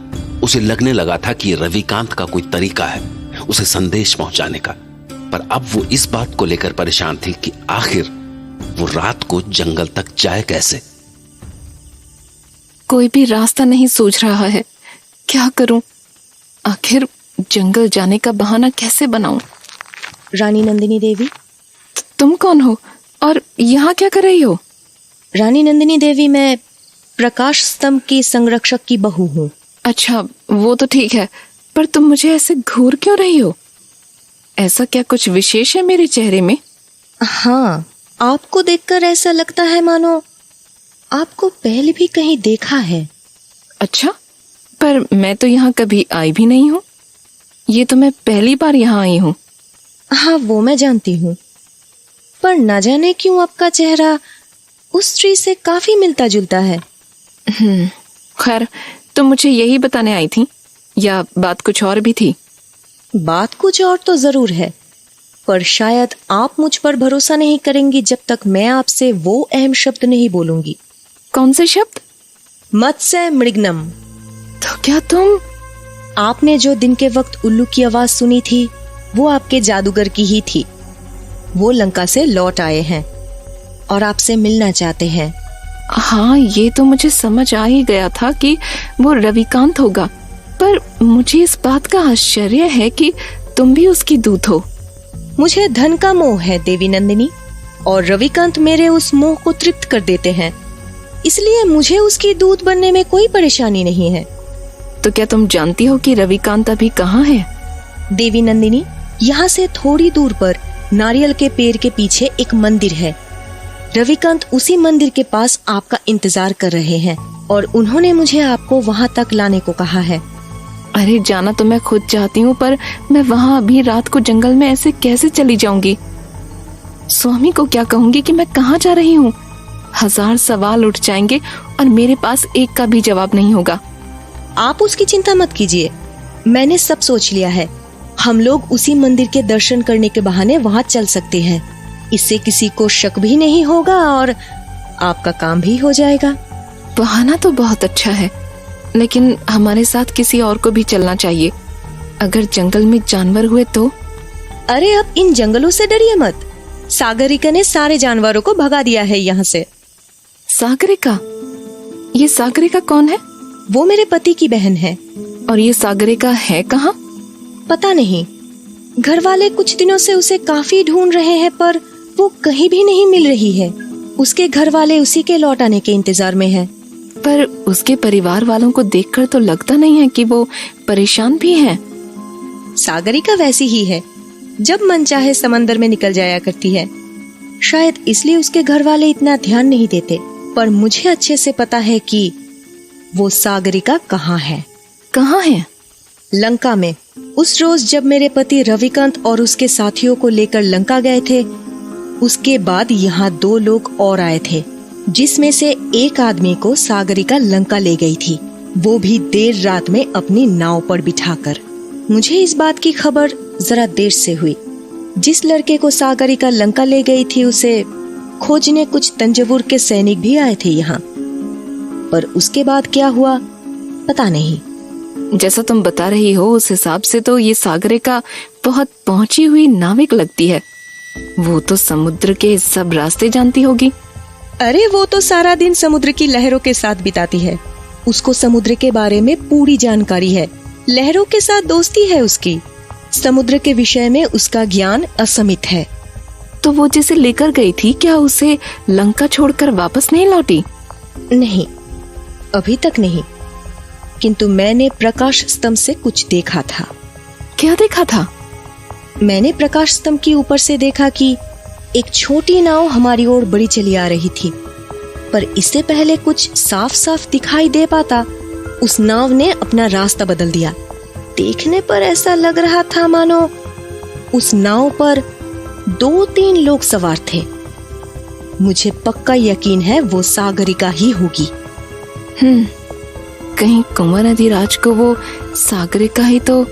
उसे लगने लगा था कि रविकांत का कोई तरीका है उसे संदेश पहुंचाने का, पर अब वो इस बात को लेकर परेशान थी कि आखिर वो रात को जंगल तक जाए कैसे। कोई भी रास्ता नहीं सूझ रहा है, क्या करूं? आखिर जंगल जाने का बहाना कैसे बनाऊं? रानी नंदिनी देवी। तुम कौन हो और यहाँ क्या कर रही हो? रानी नंदिनी देवी, मैं प्रकाश स्तंभ की संरक्षक की बहू हूँ। अच्छा, वो तो ठीक है, पर तुम मुझे ऐसे घूर क्यों रही हो? ऐसा क्या कुछ विशेष है मेरे चेहरे में? हाँ, आपको देखकर ऐसा लगता है मानो आपको पहले भी कहीं देखा है। अच्छा, पर मैं तो यहाँ कभी आई भी नहीं हूँ। ये तो मैं पहली बार यहाँ आई हूँ। हाँ, वो मैं जानती हूँ, पर न जाने क्यों आपका चेहरा उस स्त्री से काफी मिलता जुलता है। खैर, तुम मुझे यही बताने आई थी या बात कुछ और भी थी? बात कुछ और तो जरूर है, पर शायद आप मुझ पर भरोसा नहीं करेंगी जब तक मैं आपसे वो अहम शब्द नहीं बोलूंगी। कौन से शब्द? मत्स्य मृगनम। तो क्या तुम? आपने जो दिन के वक्त उल्लू की आवाज सुनी थी वो आपके जादूगर की ही थी। वो लंका से लौट आए हैं और आपसे मिलना चाहते हैं। हाँ, ये तो मुझे समझ आ ही गया था कि वो रविकांत होगा, पर मुझे इस बात का आश्चर्य है कि तुम भी उसकी दूत हो। मुझे धन का मोह है देवी नंदिनी, और रविकांत मेरे उस मोह को तृप्त कर देते हैं, इसलिए मुझे उसकी दूत बनने में कोई परेशानी नहीं है। तो क्या तुम जानती हो कि रविकांत अभी कहाँ है? देवी नंदिनी, यहाँ से थोड़ी दूर पर नारियल के पेड़ के पीछे एक मंदिर है। रविकांत उसी मंदिर के पास आपका इंतजार कर रहे हैं और उन्होंने मुझे आपको वहाँ तक लाने को कहा है। अरे, जाना तो मैं खुद चाहती हूँ, पर मैं वहाँ अभी रात को जंगल में ऐसे कैसे चली जाऊंगी? स्वामी को क्या कहूंगी कि मैं कहाँ जा रही हूँ? 1000 सवाल उठ जाएंगे और मेरे पास एक का भी जवाब नहीं होगा। आप उसकी चिंता मत कीजिए, मैंने सब सोच लिया है। हम लोग उसी मंदिर के दर्शन करने के बहाने वहाँ चल सकते हैं। इससे किसी को शक भी नहीं होगा और आपका काम भी हो जाएगा। बहाना तो बहुत अच्छा है, लेकिन हमारे साथ किसी और को भी चलना चाहिए। अगर जंगल में जानवर हुए तो? अरे, अब इन जंगलों से डरिए मत। सागरिका ने सारे जानवरों को भगा दिया है यहाँ से। सागरिका? ये सागरिका कौन है? वो मेरे पति की बहन है। और ये सागरिका है कहाँ? पता नहीं, घर वाले कुछ दिनों से उसे काफी ढूंढ रहे हैं, पर वो कहीं भी नहीं मिल रही है। उसके घर वाले उसी के लौट आने के इंतजार में हैं। पर उसके परिवार वालों को देखकर तो लगता नहीं है कि वो परेशान भी हैं। सागरिका वैसी ही है, जब मन चाहे समंदर में निकल जाया करती है। शायद इसलिए उसके घर वाले इतना ध्यान नहीं देते, पर मुझे अच्छे से पता है कि वो सागरिका कहाँ है। कहाँ है? लंका में। उस रोज जब मेरे पति रविकांत और उसके साथियों को लेकर लंका गए थे, उसके बाद यहाँ 2 लोग और आए थे, जिसमें से एक आदमी को सागरिका लंका ले गई थी, वो भी देर रात में अपनी नाव पर बिठाकर। मुझे इस बात की खबर जरा देर से हुई। जिस लड़के को सागरिका लंका ले गई थी उसे खोजने कुछ तंजवुर के सैनिक भी आए थे यहाँ, पर उसके बाद क्या हुआ पता नहीं। जैसा तुम बता रही हो उस हिसाब से तो ये सागरिका बहुत पहुंची हुई नाविक लगती है। वो तो समुद्र के सब रास्ते जानती होगी। अरे, वो तो सारा दिन समुद्र की लहरों के साथ बिताती है। उसको समुद्र के बारे में पूरी जानकारी है। लहरों के साथ दोस्ती है उसकी। समुद्र के विषय में उसका ज्ञान असीमित है। तो वो जिसे लेकर गई थी, क्या उसे लंका छोड़कर वापस नहीं लौटी? नहीं, अभी तक नहीं, किंतु मैंने प्रकाश स्तंभ से कुछ देखा था। क्या देखा था? मैंने प्रकाश स्तंभ के ऊपर से देखा कि एक छोटी नाव हमारी ओर बढ़ी चली आ रही थी, पर इससे पहले कुछ साफ साफ दिखाई दे पाता, उस नाव ने अपना रास्ता बदल दिया। देखने पर ऐसा लग रहा था मानो उस नाव पर 2-3 लोग सवार थे। मुझे पक्का यकीन है वो सागरिका ही होगी। कहीं कुंवर अधिराज को वो सागरिका ही तो।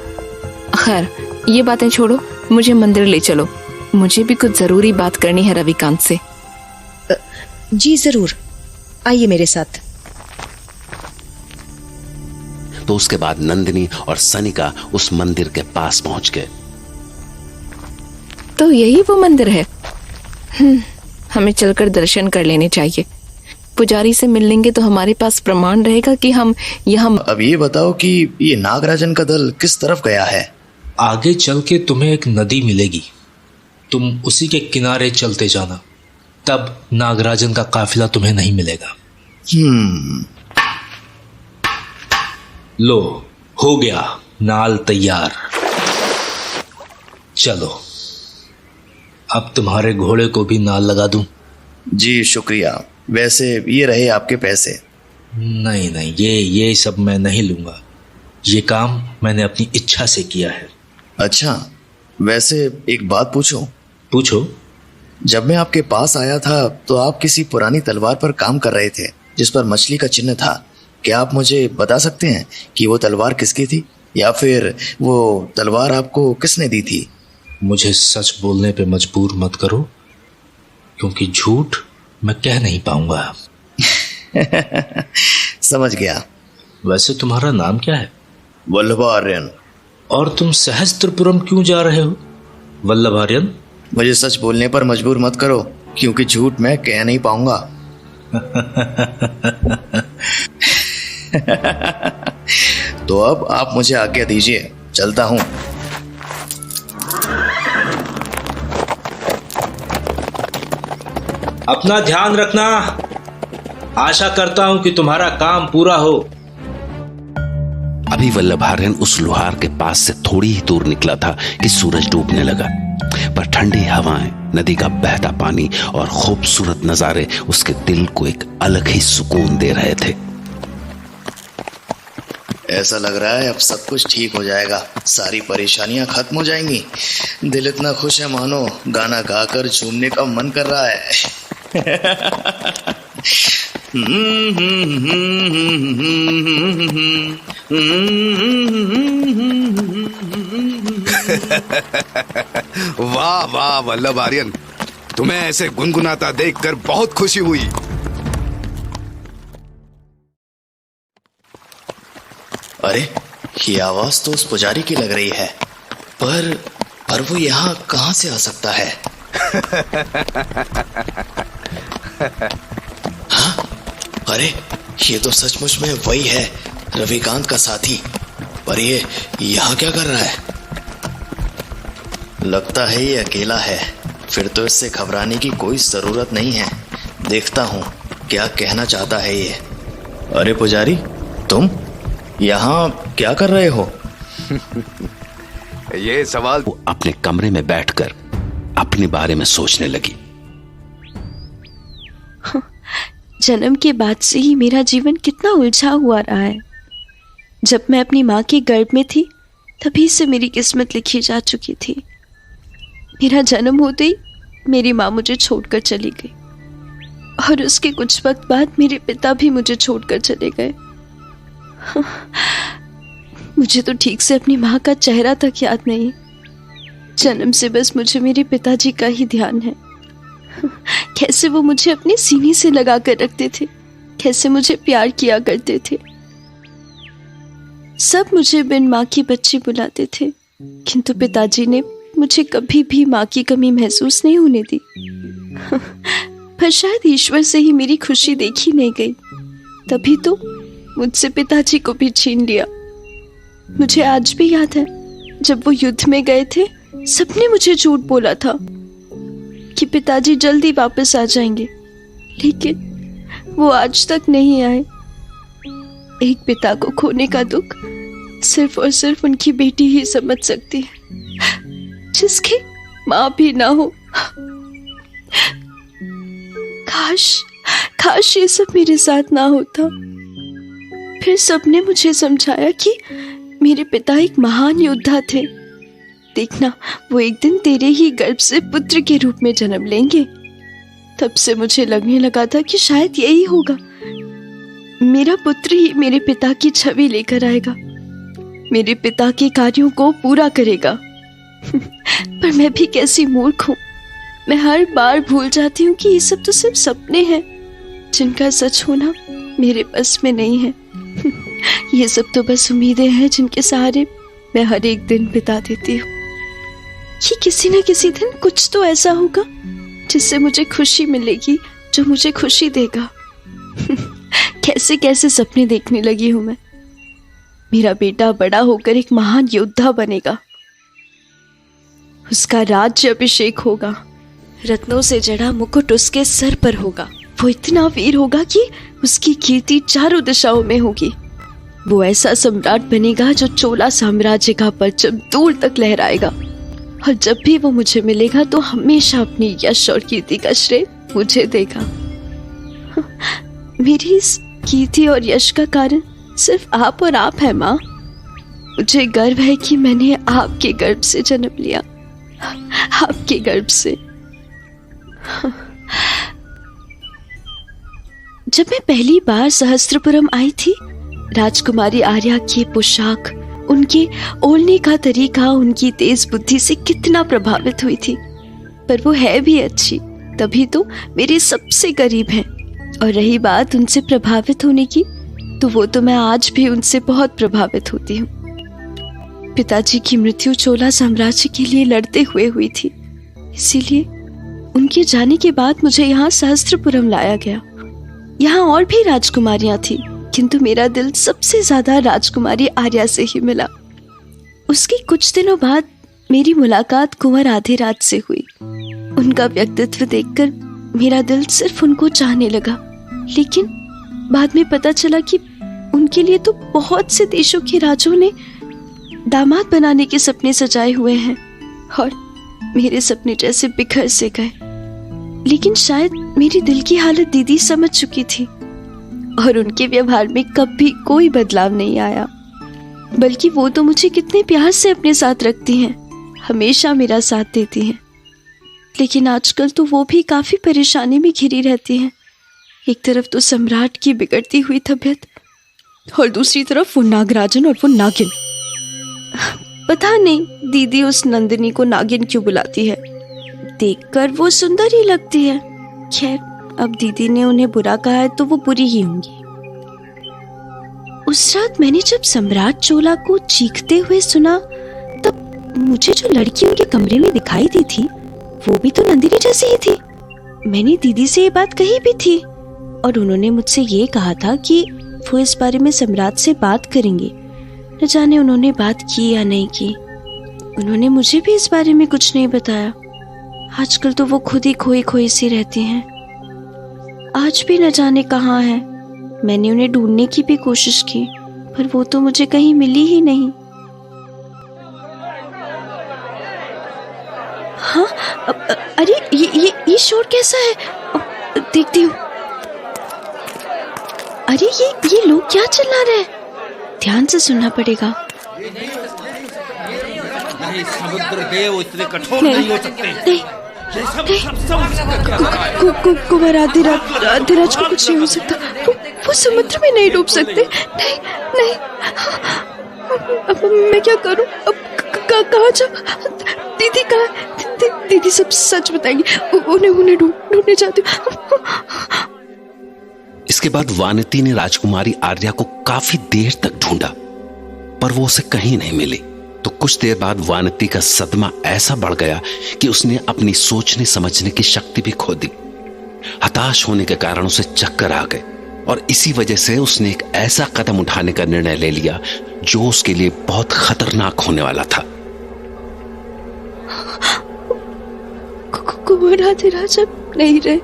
खैर, ये बातें छोड़ो, मुझे मंदिर ले चलो। मुझे भी कुछ जरूरी बात करनी है रविकांत से। जी जरूर। आइए मेरे साथ। तो उसके बाद नंदिनी और सनिका उस मंदिर के पास पहुंच गए। तो यही वो मंदिर है। हमें चलकर दर्शन कर लेने चाहिए। पुजारी से मिल लेंगे तो हमारे पास प्रमाण रहेगा कि हम यहाँ। अब ये बताओ कि ये नागराजन का दल किस तरफ गया है? आगे चल के तुम्हें एक नदी मिलेगी, तुम उसी के किनारे चलते जाना, तब नागराजन का काफिला तुम्हें नहीं मिलेगा। लो, हो गया नाल तैयार। चलो, अब तुम्हारे घोड़े को भी नाल लगा दूं? जी शुक्रिया। वैसे ये रहे आपके पैसे। नहीं नहीं, ये सब मैं नहीं लूंगा। ये काम मैंने अपनी इच्छा से किया है। अच्छा, वैसे एक बात पूछूं? पूछो। जब मैं आपके पास आया था तो आप किसी पुरानी तलवार पर काम कर रहे थे जिस पर मछली का चिन्ह था। क्या आप मुझे बता सकते हैं कि वो तलवार किसकी थी, या फिर वो तलवार आपको किसने दी थी? मुझे सच बोलने पे मजबूर मत करो, क्योंकि झूठ मैं कह नहीं पाऊंगा। समझ गया। वैसे तुम्हारा नाम क्या है? वल्लभार्यन। और तुम सहस्त्रपुरम क्यों जा रहे हो वल्लभार्यन? मुझे सच बोलने पर मजबूर मत करो, क्योंकि झूठ मैं कह नहीं पाऊंगा। तो अब आप मुझे आज्ञा दीजिए, चलता हूं। अपना ध्यान रखना। आशा करता हूं कि तुम्हारा काम पूरा हो। अभी वल्लभार्यन उस लोहार के पास से थोड़ी ही दूर निकला था कि सूरज डूबने लगा, पर ठंडी हवाएं, नदी का बहता पानी और खूबसूरत नजारे उसके दिल को एक अलग ही सुकून दे रहे थे। ऐसा लग रहा है अब सब कुछ ठीक हो जाएगा, सारी परेशानियां खत्म हो जाएंगी। दिल इतना खुश है मानो गाना गाकर झूमने का मन कर रहा है। वाह वाह वल्लभार्यन, तुम्हें ऐसे गुनगुनाता देखकर बहुत खुशी हुई। अरे, ये आवाज तो उस पुजारी की लग रही है, पर वो यहाँ कहाँ से आ सकता है? हाँ? अरे, ये तो सचमुच में वही है, रविकांत का साथी। पर ये यहाँ क्या कर रहा है? लगता है ये अकेला है। फिर तो इससे घबराने की कोई जरूरत नहीं है। देखता हूँ क्या कहना चाहता है ये। अरे पुजारी, तुम यहाँ क्या कर रहे हो? ये सवाल। वो अपने कमरे में बैठकर अपने बारे में सोचने लगी। जन्म के बाद से ही मेरा जीवन कितना उलझा हुआ रहा है। जब मैं अपनी माँ के गर्भ में थी तभी से मेरी किस्मत लिखी जा चुकी थी। मेरा जन्म होते ही मेरी माँ मुझे छोड़कर चली गई और उसके कुछ वक्त बाद मेरे पिता भी मुझे छोड़कर चले गए। मुझे तो ठीक से अपनी माँ का चेहरा तक याद नहीं। जन्म से बस मुझे मेरे पिताजी का ही ध्यान है। कैसे वो मुझे अपने सीने से लगा कर रखते थे, कैसे मुझे प्यार किया करते थे। सब मुझे बिन माँ की बच्ची बुलाते थे, किंतु पिताजी ने मुझे कभी भी माँ की कमी महसूस नहीं होने दी। पर शायद ईश्वर से ही मेरी खुशी देखी नहीं गई, तभी तो मुझसे पिताजी को भी छीन लिया। मुझे आज भी याद है, जब वो युद्ध में गए थे, सबने मुझे झूठ बोला था कि पिताजी जल्दी वापस आ जाएंगे, लेकिन वो आज तक नहीं आए। एक पिता को खोने का दुख सिर्फ और सिर्फ उनकी बेटी ही समझ सकती है, जिसकी माँ भी ना हो। काश ये सब मेरे साथ ना होता। फिर सबने मुझे समझाया कि मेरे पिता एक महान योद्धा थे। देखना, वो एक दिन तेरे ही गर्भ से पुत्र के रूप में जन्म लेंगे। तब से मुझे लगने लगा था कि शायद यही होगा, मेरा पुत्र ही मेरे पिता की छवि लेकर आएगा, मेरे पिता के कार्यों को पूरा करेगा। पर मैं भी कैसी मूर्ख हूँ। मैं हर बार भूल जाती हूँ कि ये सब तो सिर्फ सपने हैं। जिनका सच होना मेरे बस में नहीं है। ये सब तो बस उम्मीदें हैं जिनके सहारे मैं हर एक दिन बिता देती हूँ। कि किसी न किसी दिन कुछ तो ऐसा होगा जिससे मुझे खुशी मिलेगी, जो मुझे खुशी देगा। कैसे कैसे सपने देखने लगी हूं मैं। मेरा बेटा बड़ा होकर एक महान योद्धा बनेगा, उसका राज्य अभिषेक होगा, रत्नों से जड़ा मुकुट उसके सर पर होगा। वो इतना वीर होगा कि उसकी कीर्ति चारों दिशाओं में होगी। वो ऐसा सम्राट बनेगा जो चोला साम्राज्य का परचम दूर तक लहराएगा। और जब भी वो मुझे मिलेगा तो हमेशा अपनी यश और कीर्ति का श्रेय मुझे देगा। मेरी इस कीर्ति और यश का कारण सिर्फ आप और आप है माँ। मुझे गर्व है कि मैंने आपके गर्भ से जन्म लिया, आपके गर्भ से। जब मैं पहली बार सहस्त्रपुरम आई थी, राजकुमारी आर्या की पोशाक, उनके ओढ़ने का तरीका उनकी तेज बुद्धि से कितना प्रभावित हुई थी। पर वो है भी अच्छी, तभी तो मेरे सबसे करीब है। और रही बात उनसे प्रभावित होने की, तो वो तो मैं आज भी उनसे बहुत प्रभावित होती हूँ। पिताजी की मृत्यु चोला साम्राज्य के लिए लड़ते हुए हुई थी, इसीलिए उनके जाने के बाद मुझे यहाँ सहस्त्रपुरम लाया गया। यहाँ और भी राजकुमारियां थी, किंतु मेरा दिल सबसे ज्यादा राजकुमारी आर्या से ही मिला। उसके कुछ दिनों बाद मेरी मुलाकात कुंवर आधिराज से हुई। उनका व्यक्तित्व देखकर मेरा दिल सिर्फ उनको चाहने लगा। लेकिन बाद में पता चला कि उनके लिए तो बहुत से देशों के राजों ने दामाद बनाने के सपने सजाए हुए हैं, और मेरे सपने जैसे बिखर से गए। लेकिन शायद मेरी दिल की हालत दीदी समझ चुकी थी, और उनके व्यवहार में कभी कोई बदलाव नहीं आया। बल्कि वो तो मुझे कितने प्यार से अपने साथ रखती हैं, हमेशा मेरा साथ देती हैं। लेकिन आजकल तो वो भी काफी परेशानी में घिरी रहती हैं। एक तरफ तो सम्राट की बिगड़ती हुई तबीयत, और दूसरी तरफ वो नागराजन और वो नागिन। पता नहीं दीदी उस नंदिनी को नागिन क्यों बुलाती है, देखकर वो सुंदर ही लगती है। खैर, अब दीदी ने उन्हें बुरा कहा है तो वो बुरी ही होंगी। उस रात मैंने जब सम्राट चोला को चीखते हुए सुना, तब मुझे जो लड़की उनके कमरे में दिखाई दी थी, वो भी तो नंदिनी जैसी ही थी। मैंने दीदी से ये बात कही भी थी, और उन्होंने मुझसे ये कहा था कि वो इस बारे में सम्राट से बात करेंगे। न जाने उन्होंने बात की या नहीं की। उन्होंने मुझे भी इस बारे में कुछ नहीं बताया। आजकल तो वो खुद ही खोई खोई सी रहती हैं। आज भी न जाने कहाँ है। मैंने उन्हें ढूंढने की भी कोशिश की, पर वो तो मुझे कहीं मिली ही नहीं। हाँ, अरे ये शोर कैसा है? देखती हूँ। अरे ये लोग क्या चिल्ला रहे हैं? ध्यान से सुनना पड़ेगा। नहीं, समुद्र देव इतने कठोर नहीं हो सकते। कुंवर आधिराज को कुछ नहीं हो सकता। वो समुद्र में नहीं डूब सकते। नहीं। अब मैं क्या करूं? अब कहाँ जाऊं? दीदी कहाँ? दीदी सब सच बताएंगी। उन्हें ढूंढने जाती हूँ। इसके बाद वानती ने राजकुमारी आर्या को काफी देर तक ढूंढा, पर वो उसे कहीं नहीं मिली। तो कुछ देर बाद वानती का सदमा ऐसा बढ़ गया कि उसने अपनी सोचने समझने की शक्ति भी खो दी। हताश होने के कारण उसे चक्कर आ गए, और इसी वजह से उसने एक ऐसा कदम उठाने का निर्णय ले लिया जो उसके लिए बहुत खतरनाक होने वाला था। कुंवर आधिराज अब नहीं रहे।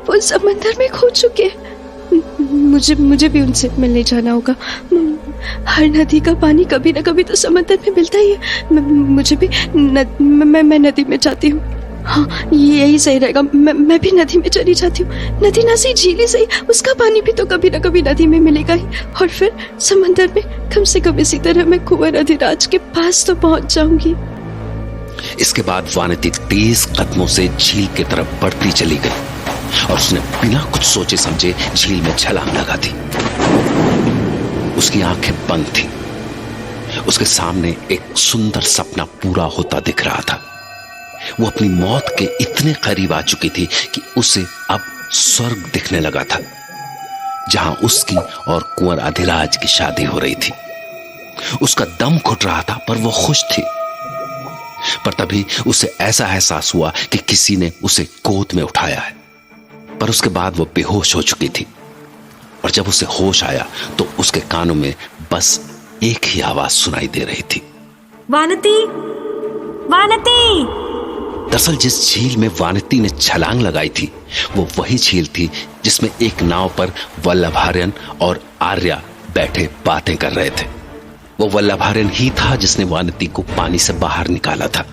वो समंदर में खो चुके। मुझे भी उनसे मिलने जाना होगा। हर नदी का पानी कभी न कभी तो समंदर में मिलता ही है। मुझे भी मैं नदी में जाती हूँ। हाँ, यही सही रहेगा। मैं भी नदी में चली जाती हूँ। नदी ना सही, झील ही सही, उसका पानी भी तो कभी न कभी नदी में मिलेगा ही। और फिर समंदर में कम से कम इसी तरह मैं कुंवर आधिराज के पास तो पहुंच जाऊंगी। इसके बाद वानती तेज कदमों से झील की तरफ बढ़ती चली गई, और उसने बिना कुछ सोचे समझे झील में छलांग लगा दी। उसकी आंखें बंद थी। उसके सामने एक सुंदर सपना पूरा होता दिख रहा था। वो अपनी मौत के इतने करीब आ चुकी थी कि उसे अब स्वर्ग दिखने लगा था, जहां उसकी और कुंवर अधिराज की शादी हो रही थी। उसका दम घुट रहा था पर वो खुश थी। पर तभी उसे ऐसा एहसास हुआ कि किसी ने उसे गोद में उठाया है। पर उसके बाद वो बेहोश हो चुकी थी और जब उसे होश आया तो उसके कानों में बस एक ही आवाज सुनाई दे रही थी, वानती, वानती। दरअसल जिस झील में वानती ने छलांग लगाई थी वो वही झील थी जिसमें एक नाव पर वल्लभार्यन और आर्या बैठे बातें कर रहे थे। वो वल्लभार्यन ही था जिसने वानती को पानी से बाहर निकाला था,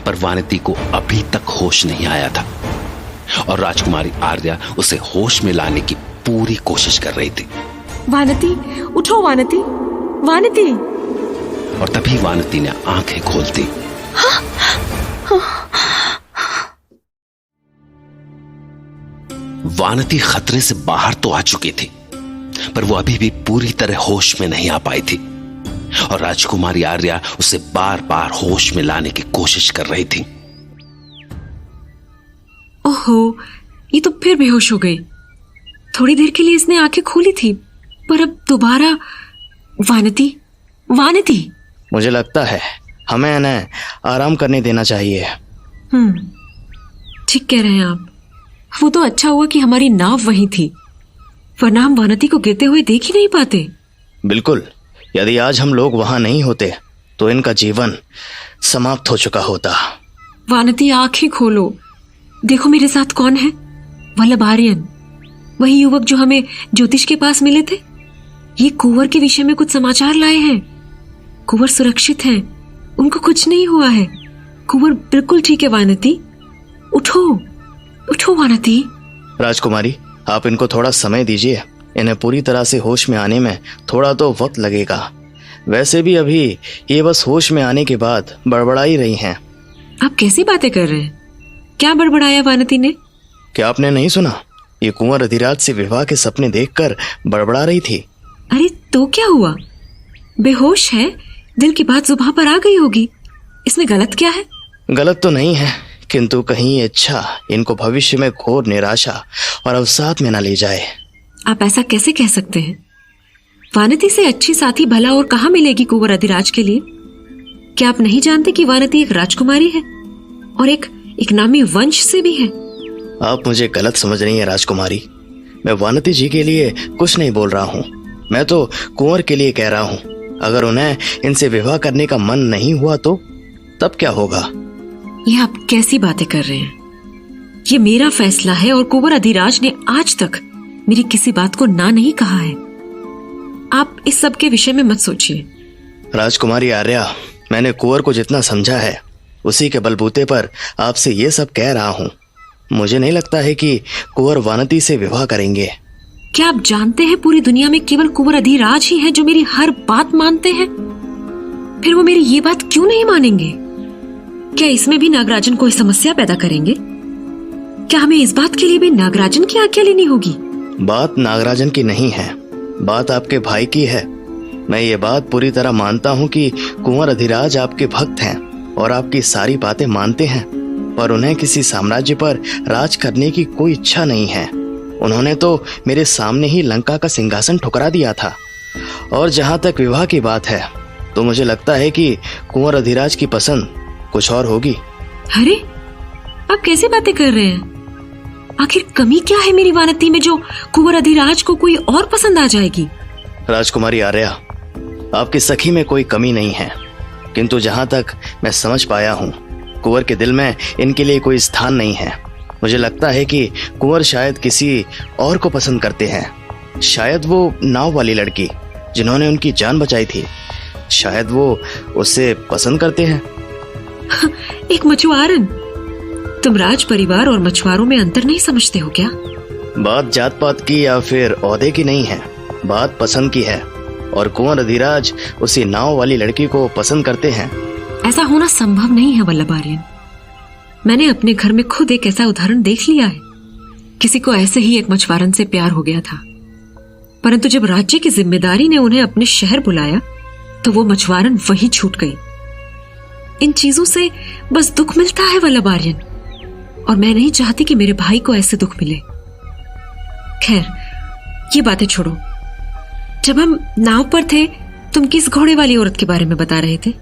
पर वानती को अभी तक होश नहीं आया था और राजकुमारी आर्या उसे होश में लाने की पूरी कोशिश कर रही थी। वानती, उठो वानती, वानती। और तभी वानती ने आंखें खोलती। वानती खतरे से बाहर तो आ चुकी थी, पर वो अभी भी पूरी तरह होश में नहीं आ पाई थी और राजकुमारी आर्या उसे बार बार होश में लाने की कोशिश कर रही थी। ओहो, ये तो फिर बेहोश हो गई। थोड़ी देर के लिए इसने आंखें खोली थी, पर अब दोबारा। वानती, वानती। मुझे लगता है हमें इन्हें आराम करने देना चाहिए। ठीक कह रहे हैं आप। वो तो अच्छा हुआ कि हमारी नाव वहीं थी, वरना हम वानती को गिरते हुए देख ही नहीं पाते। बिल्कुल, यदि आज हम लोग वहां नहीं होते तो इनका जीवन समाप्त हो चुका होता। वानती, आंखें खोलो, देखो मेरे साथ कौन है। वल्लभार्यन, वही युवक जो हमें ज्योतिष के पास मिले थे। ये कुंवर के विषय में कुछ समाचार लाए हैं। कुंवर सुरक्षित हैं, उनको कुछ नहीं हुआ है। कुंवर बिल्कुल ठीक है। वानती, उठो, उठो वानती। राजकुमारी, आप इनको थोड़ा समय दीजिए। इन्हें पूरी तरह से होश में आने में थोड़ा तो वक्त लगेगा। वैसे भी अभी ये बस होश में आने के बाद बड़बड़ा ही रही हैं। आप कैसी बातें कर रहे हैं? क्या बड़बड़ाया वानती ने? क्या आपने नहीं सुना? ये कुंवर अधिराज से विवाह के सपने देखकर बड़बड़ा रही थी। अरे तो क्या हुआ? बेहोश है, दिल की बात जुबान पर आ गई होगी। इसमें गलत क्या है? गलत तो नहीं है, किंतु कहीं ये इच्छा इनको भविष्य में घोर निराशा और अवसाद में न ले जाए। आप ऐसा कैसे कह सकते हैं? वानती से अच्छी साथी भला और कहाँ मिलेगी कुंवर अधिराज के लिए? क्या आप नहीं जानते कि वानती एक राजकुमारी है और एक नामी वंश से भी है? आप मुझे गलत समझ रही हैं राजकुमारी। मैं वानती जी के लिए कुछ नहीं बोल रहा हूँ, मैं तो कुंवर के लिए कह रहा हूँ। अगर उन्हें इनसे विवाह करने का मन नहीं हुआ तो तब क्या होगा? ये आप कैसी बातें कर रहे हैं? ये मेरा फैसला है और कुंवर अधिराज ने आज तक मेरी किसी बात को ना नहीं कहा है। आप इस सब के विषय में मत सोचिए। राजकुमारी आर्या, मैंने कुंवर को जितना समझा है उसी के बलबूते पर आपसे ये सब कह रहा हूँ। मुझे नहीं लगता है कि कुंवर वानती से विवाह करेंगे। क्या आप जानते हैं पूरी दुनिया में केवल कुंवर अधिराज ही हैं जो मेरी हर बात मानते हैं? फिर वो मेरी ये बात क्यों नहीं मानेंगे? क्या इसमें भी नागराजन कोई समस्या पैदा करेंगे? क्या हमें इस बात के लिए भी नागराजन की आज्ञा लेनी होगी? बात नागराजन की नहीं है, बात आपके भाई की है। मैं ये बात पूरी तरह मानता हूँ कि कुंवर अधिराज आपके भक्त हैं और आपकी सारी बातें मानते हैं, पर उन्हें किसी साम्राज्य पर राज करने की कोई इच्छा नहीं है। उन्होंने तो मेरे सामने ही लंका का सिंहासन ठुकरा दिया था। और जहाँ तक विवाह की बात है तो मुझे लगता है कि कुंवर अधिराज की पसंद कुछ और होगी। अरे, आप कैसी बातें कर रहे हैं? आखिर कमी क्या है मेरी वानती में जो कुंवर अधिराज को कोई और पसंद आ जाएगी? राजकुमारी आर्या, आपकी सखी में कोई कमी नहीं है, किंतु जहाँ तक मैं समझ पाया हूँ कुंवर के दिल में इनके लिए कोई स्थान नहीं है। मुझे लगता है कि कुंवर शायद किसी और को पसंद करते हैं। शायद वो नाव वाली लड़की जिन्होंने उनकी जान बचाई थी, शायद वो उससे पसंद करते हैं। एक मछुआरन? तुम राज परिवार और मछुआरों में अंतर नहीं समझते हो क्या? बात जात पात की या फिर ओहदे की नहीं है, बात पसंद की है। और कुंवर अधिराज उसी नाव वाली लड़की को पसंद करते हैं। ऐसा होना संभव नहीं है वल्लभार्यन। मैंने अपने घर में खुद एक ऐसा उदाहरण देख लिया है। किसी को ऐसे ही एक मछुआरन से प्यार हो गया था, परंतु जब राज्य की जिम्मेदारी ने उन्हें अपने शहर बुलाया तो वो मछुआरन वहीं छूट गई। इन चीजों से बस दुख मिलता है वल्लभार्यन, और मैं नहीं चाहती कि मेरे भाई को ऐसे दुख मिले। खैर, ये बातें छोड़ो। जब हम नाव पर थे, तुम किस घोड़े वाली औरत के बारे में बता रहे थे?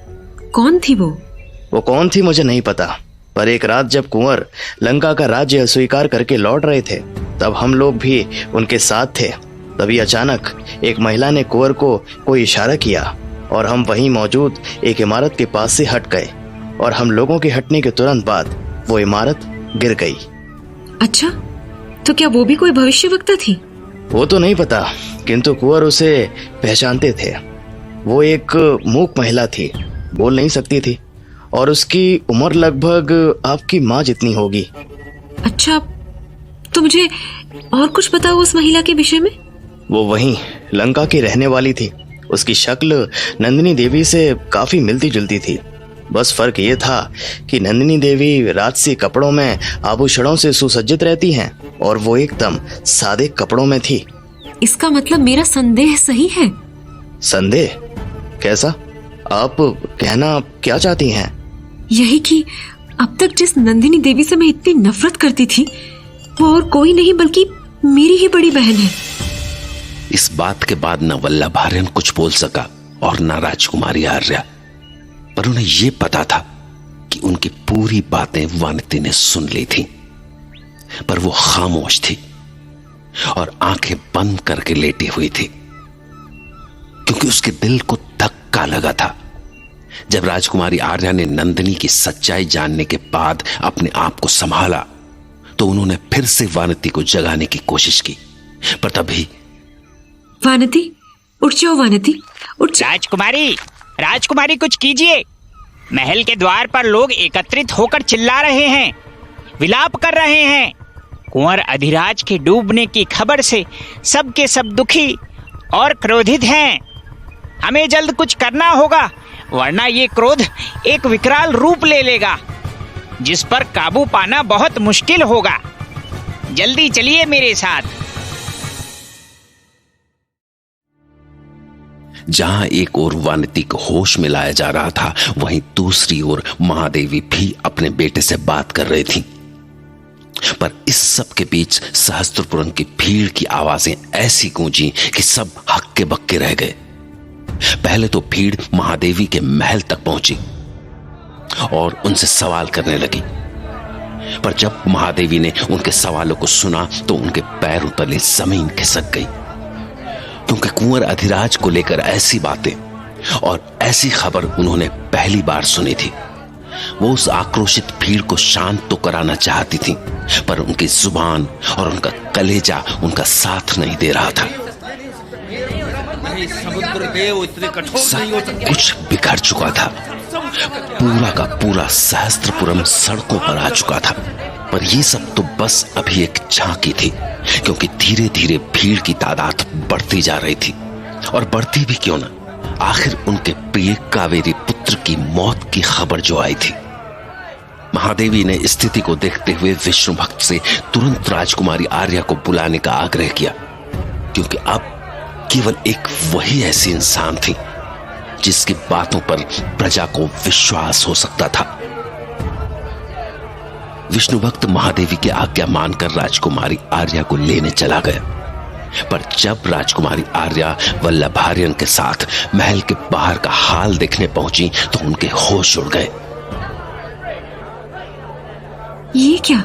कौन थी वो? वो कौन थी मुझे नहीं पता, पर एक रात जब कुंवर लंका का राज्य अस्वीकार करके लौट रहे थे, तब हम लोग भी उनके साथ थे। तभी अचानक एक महिला ने कुंवर को कोई इशारा किया और हम वहीं मौजूद एक इमारत के पास से हट गए, और हम लोगों के हटने के तुरंत बाद वो इमारत गिर गई। अच्छा, तो क्या वो भी कोई भविष्यवक्ता थी? वो तो नहीं पता, किंतु कुंवर उसे पहचानते थे। वो एक मूक महिला थी, बोल नहीं सकती थी, और उसकी उम्र लगभग आपकी माँ जितनी होगी। अच्छा, तो मुझे और कुछ बताओ उस महिला के विषय में। वो वहीं लंका की रहने वाली थी। उसकी शक्ल नंदिनी देवी से काफी मिलती जुलती थी। बस फर्क ये था कि नंदिनी देवी राजसी कपड़ों में आभूषणों से सुसज्जित रहती हैं, और वो एकदम सादे कपड़ों में थी। इसका मतलब मेरा संदेह सही है? संदेह? कैसा? आप कहना क्या चाहती हैं? यही कि अब तक जिस नंदिनी देवी से मैं इतनी नफरत करती थी, वो और कोई नहीं बल्कि मेरी ही बड़ी बहन है। इस बात के बाद न वल्लभार्यन कुछ बोल सका और न राजकुमारी आर्या, पर उन्हें यह पता था कि उनकी पूरी बातें वानती ने सुन ली थी। पर वो खामोश थी और आंखें बंद करके लेटी हुई थी, क्योंकि उसके दिल को धक्का लगा था। जब राजकुमारी आर्या ने नंदिनी की सच्चाई जानने के बाद अपने आप को संभाला, तो उन्होंने फिर से वानती को जगाने की कोशिश की, पर तभी वानती, उठ जाओ वानती, उठ। राजकुमारी कुछ कीजिए। महल के द्वार पर लोग एकत्रित होकर चिल्ला रहे हैं, विलाप कर रहे हैं। कुंवर अधिराज के डूबने की खबर से सब के सब दुखी और क्रोधित हैं। हमें जल्द कुछ करना होगा, वरना ये क्रोध एक विकराल रूप ले लेगा, जिस पर काबू पाना बहुत मुश्किल होगा। जल्दी चलिए मेरे साथ। जहां एक ओर वानती को होश में लाया जा रहा था, वहीं दूसरी ओर महादेवी भी अपने बेटे से बात कर रही थी। पर इस सब के बीच सहस्त्रपुरम की भीड़ की आवाजें ऐसी गूंजी कि सब हक्के बक्के रह गए। पहले तो भीड़ महादेवी के महल तक पहुंची और उनसे सवाल करने लगी, पर जब महादेवी ने उनके सवालों को सुना तो उनके पैरों तले जमीन खिसक गई, क्योंकि कुंवर अधिराज को लेकर ऐसी बातें और ऐसी खबर उन्होंने पहली बार सुनी थी। वो उस आक्रोशित भीड़ को शांत तो कराना चाहती थी, पर उनकी जुबान और उनका कलेजा उनका साथ नहीं दे रहा था। सब कुछ बिखर चुका था। पूरा का पूरा सहस्त्रपुरम सड़कों पर आ चुका था, पर यह सब तो बस अभी एक झांकी थी, क्योंकि धीरे धीरे भीड़ की तादाद बढ़ती जा रही थी। और बढ़ती भी क्यों ना, आखिर उनके प्रिय कावेरी पुत्र की मौत की खबर जो आई थी। महादेवी ने स्थिति को देखते हुए विष्णु भक्त से तुरंत राजकुमारी आर्या को बुलाने का आग्रह किया, क्योंकि अब केवल एक वही ऐसी इंसान थी जिसकी बातों पर प्रजा को विश्वास हो सकता था। विष्णु भक्त महादेवी की आज्ञा मानकर राजकुमारी आर्या को लेने चला गया, पर जब राजकुमारी आर्या वल्लभार्यन के साथ महल के बाहर का हाल देखने पहुंची तो उनके होश उड़ गए। ये क्या?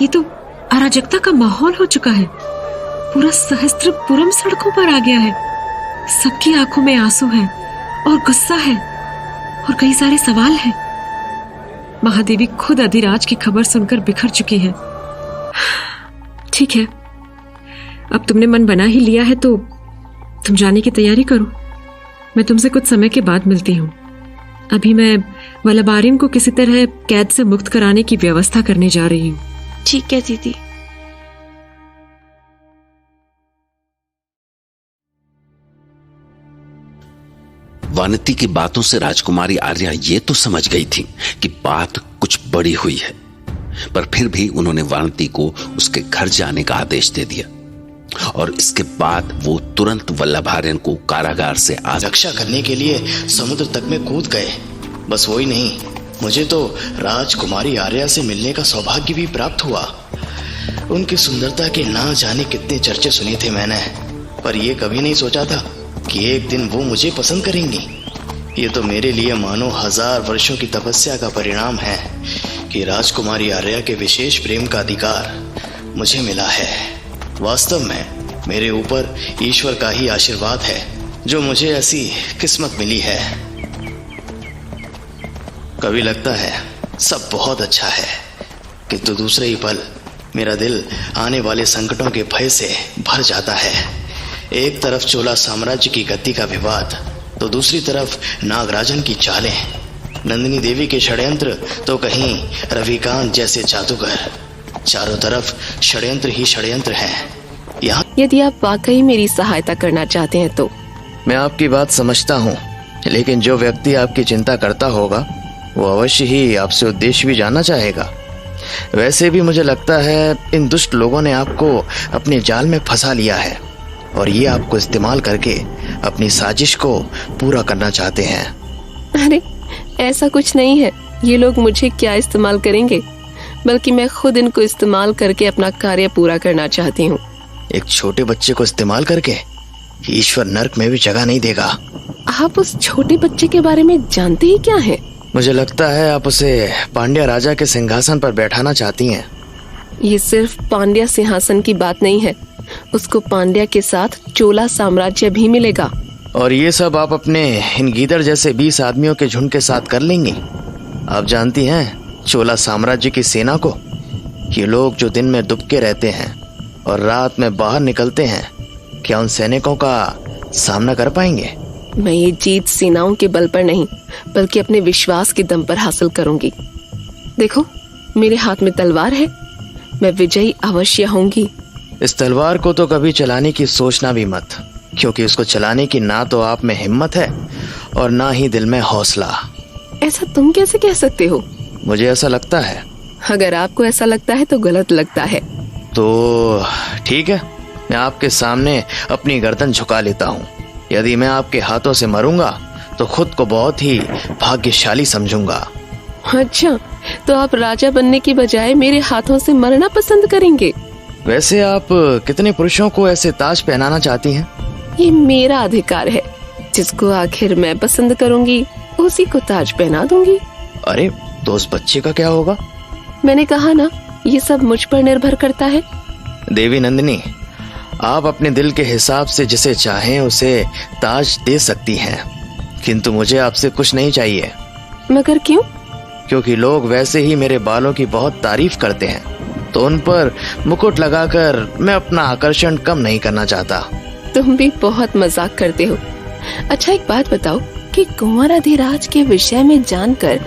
ये तो अराजकता का माहौल हो चुका है। पूरा सहस्त्रपुरम सड़कों पर आ गया है। सबकी आंखों में आंसू है और गुस्सा है और कई सारे सवाल हैं। महादेवी खुद अधिराज की खबर सुनकर बिखर चुकी है। ठीक है, अब तुमने मन बना ही लिया है तो तुम जाने की तैयारी करो। मैं तुमसे कुछ समय के बाद मिलती हूँ। अभी मैं वल्लभार्यन को किसी तरह कैद से मुक्त कराने की व्यवस्था करने जा रही हूँ। ठीक है दीदी। वानती की बातों से राजकुमारी आर्या ये तो समझ गई थी कि बात कुछ बड़ी हुई है, पर फिर भी उन्होंने वानती को उसके घर जाने का आदेश दे दिया, और इसके बाद वो तुरंत वल्लभार्यन को कारागार से रक्षा करने के लिए समुद्र तक में कूद गए। बस वही नहीं, मुझे तो राजकुमारी आर्या से मिलने का सौभाग्य भी प्राप्त हुआ। उनकी सुंदरता के ना जाने कितने चर्चे सुने थे मैंने, पर ये कभी नहीं सोचा था कि एक दिन वो मुझे पसंद करेंगी। ये तो मेरे लिए मानो 1000 वर्षों की तपस्या का परिणाम है कि राजकुमारी आर्या के विशेष प्रेम का अधिकार मुझे मिला है। वास्तव में मेरे ऊपर ईश्वर का ही आशीर्वाद है जो मुझे ऐसी किस्मत मिली है। कभी लगता है सब बहुत अच्छा है, किंतु दूसरे ही पल मेरा दिल आने वाले संकटों के भय से भर जाता है। एक तरफ चोला साम्राज्य की गद्दी का विवाद, तो दूसरी तरफ नागराजन की चालें, नंदिनी देवी के षड्यंत्र, तो कहीं रविकांत जैसे जादूगर। चारों तरफ षड्यंत्र ही षड्यंत्र हैं। यहाँ यदि आप वाकई मेरी सहायता करना चाहते हैं तो मैं आपकी बात समझता हूँ, लेकिन जो व्यक्ति आपकी चिंता करता होगा वो अवश्य ही आपसे उद्देश्य भी जानना चाहेगा। वैसे भी मुझे लगता है इन दुष्ट लोगों ने आपको अपने जाल में फंसा लिया है और ये आपको इस्तेमाल करके अपनी साजिश को पूरा करना चाहते हैं। अरे ऐसा कुछ नहीं है। ये लोग मुझे क्या इस्तेमाल करेंगे, बल्कि मैं खुद इनको इस्तेमाल करके अपना कार्य पूरा करना चाहती हूँ। एक छोटे बच्चे को इस्तेमाल करके ईश्वर नर्क में भी जगह नहीं देगा। आप उस छोटे बच्चे के बारे में जानते ही क्या है? मुझे लगता है आप उसे पांड्या राजा के सिंहासन पर बैठाना चाहती हैं। ये सिर्फ पांड्या सिंहासन की बात नहीं है, उसको पांड्या के साथ चोला साम्राज्य भी मिलेगा। और ये सब आप अपने इन गीदड़ जैसे 20 आदमियों के झुंड के साथ कर लेंगी। आप जानती हैं चोला साम्राज्य की सेना को, ये लोग जो दिन में दुबके रहते हैं और रात में बाहर निकलते हैं, क्या उन सैनिकों का सामना कर पाएंगे? मैं ये जीत सेनाओं के बल पर नहीं, बल्कि अपने विश्वास के दम पर हासिल करूंगी। देखो मेरे हाथ में तलवार है, मैं विजयी अवश्य होंगी। इस तलवार को तो कभी चलाने की सोचना भी मत, क्योंकि उसको चलाने की ना तो आप में हिम्मत है और ना ही दिल में हौसला। ऐसा तुम कैसे कह सकते हो? मुझे ऐसा लगता है। अगर आपको ऐसा लगता है तो गलत लगता है। तो ठीक है, मैं आपके सामने अपनी गर्दन झुका लेता हूँ। यदि मैं आपके हाथों से मरूंगा तो खुद को बहुत ही भाग्यशाली समझूंगा। अच्छा, तो आप राजा बनने की बजाय मेरे हाथों से मरना पसंद करेंगे? वैसे आप कितने पुरुषों को ऐसे ताज पहनाना चाहती हैं? ये मेरा अधिकार है, जिसको आखिर मैं पसंद करूंगी उसी को ताज पहना दूंगी। अरे तो उस बच्चे का क्या होगा? मैंने कहा ना, ये सब मुझ पर निर्भर करता है। देवी नंदिनी, आप अपने दिल के हिसाब से जिसे चाहें उसे ताज दे सकती हैं, किंतु मुझे आपसे कुछ नहीं चाहिए। मगर क्यों? क्योंकि लोग वैसे ही मेरे बालों की बहुत तारीफ करते हैं, तो उन पर मुकुट लगाकर मैं अपना आकर्षण कम नहीं करना चाहता। तुम भी बहुत मजाक करते हो। अच्छा एक बात बताओ कि कुंवर अधिराज के विषय में जानकर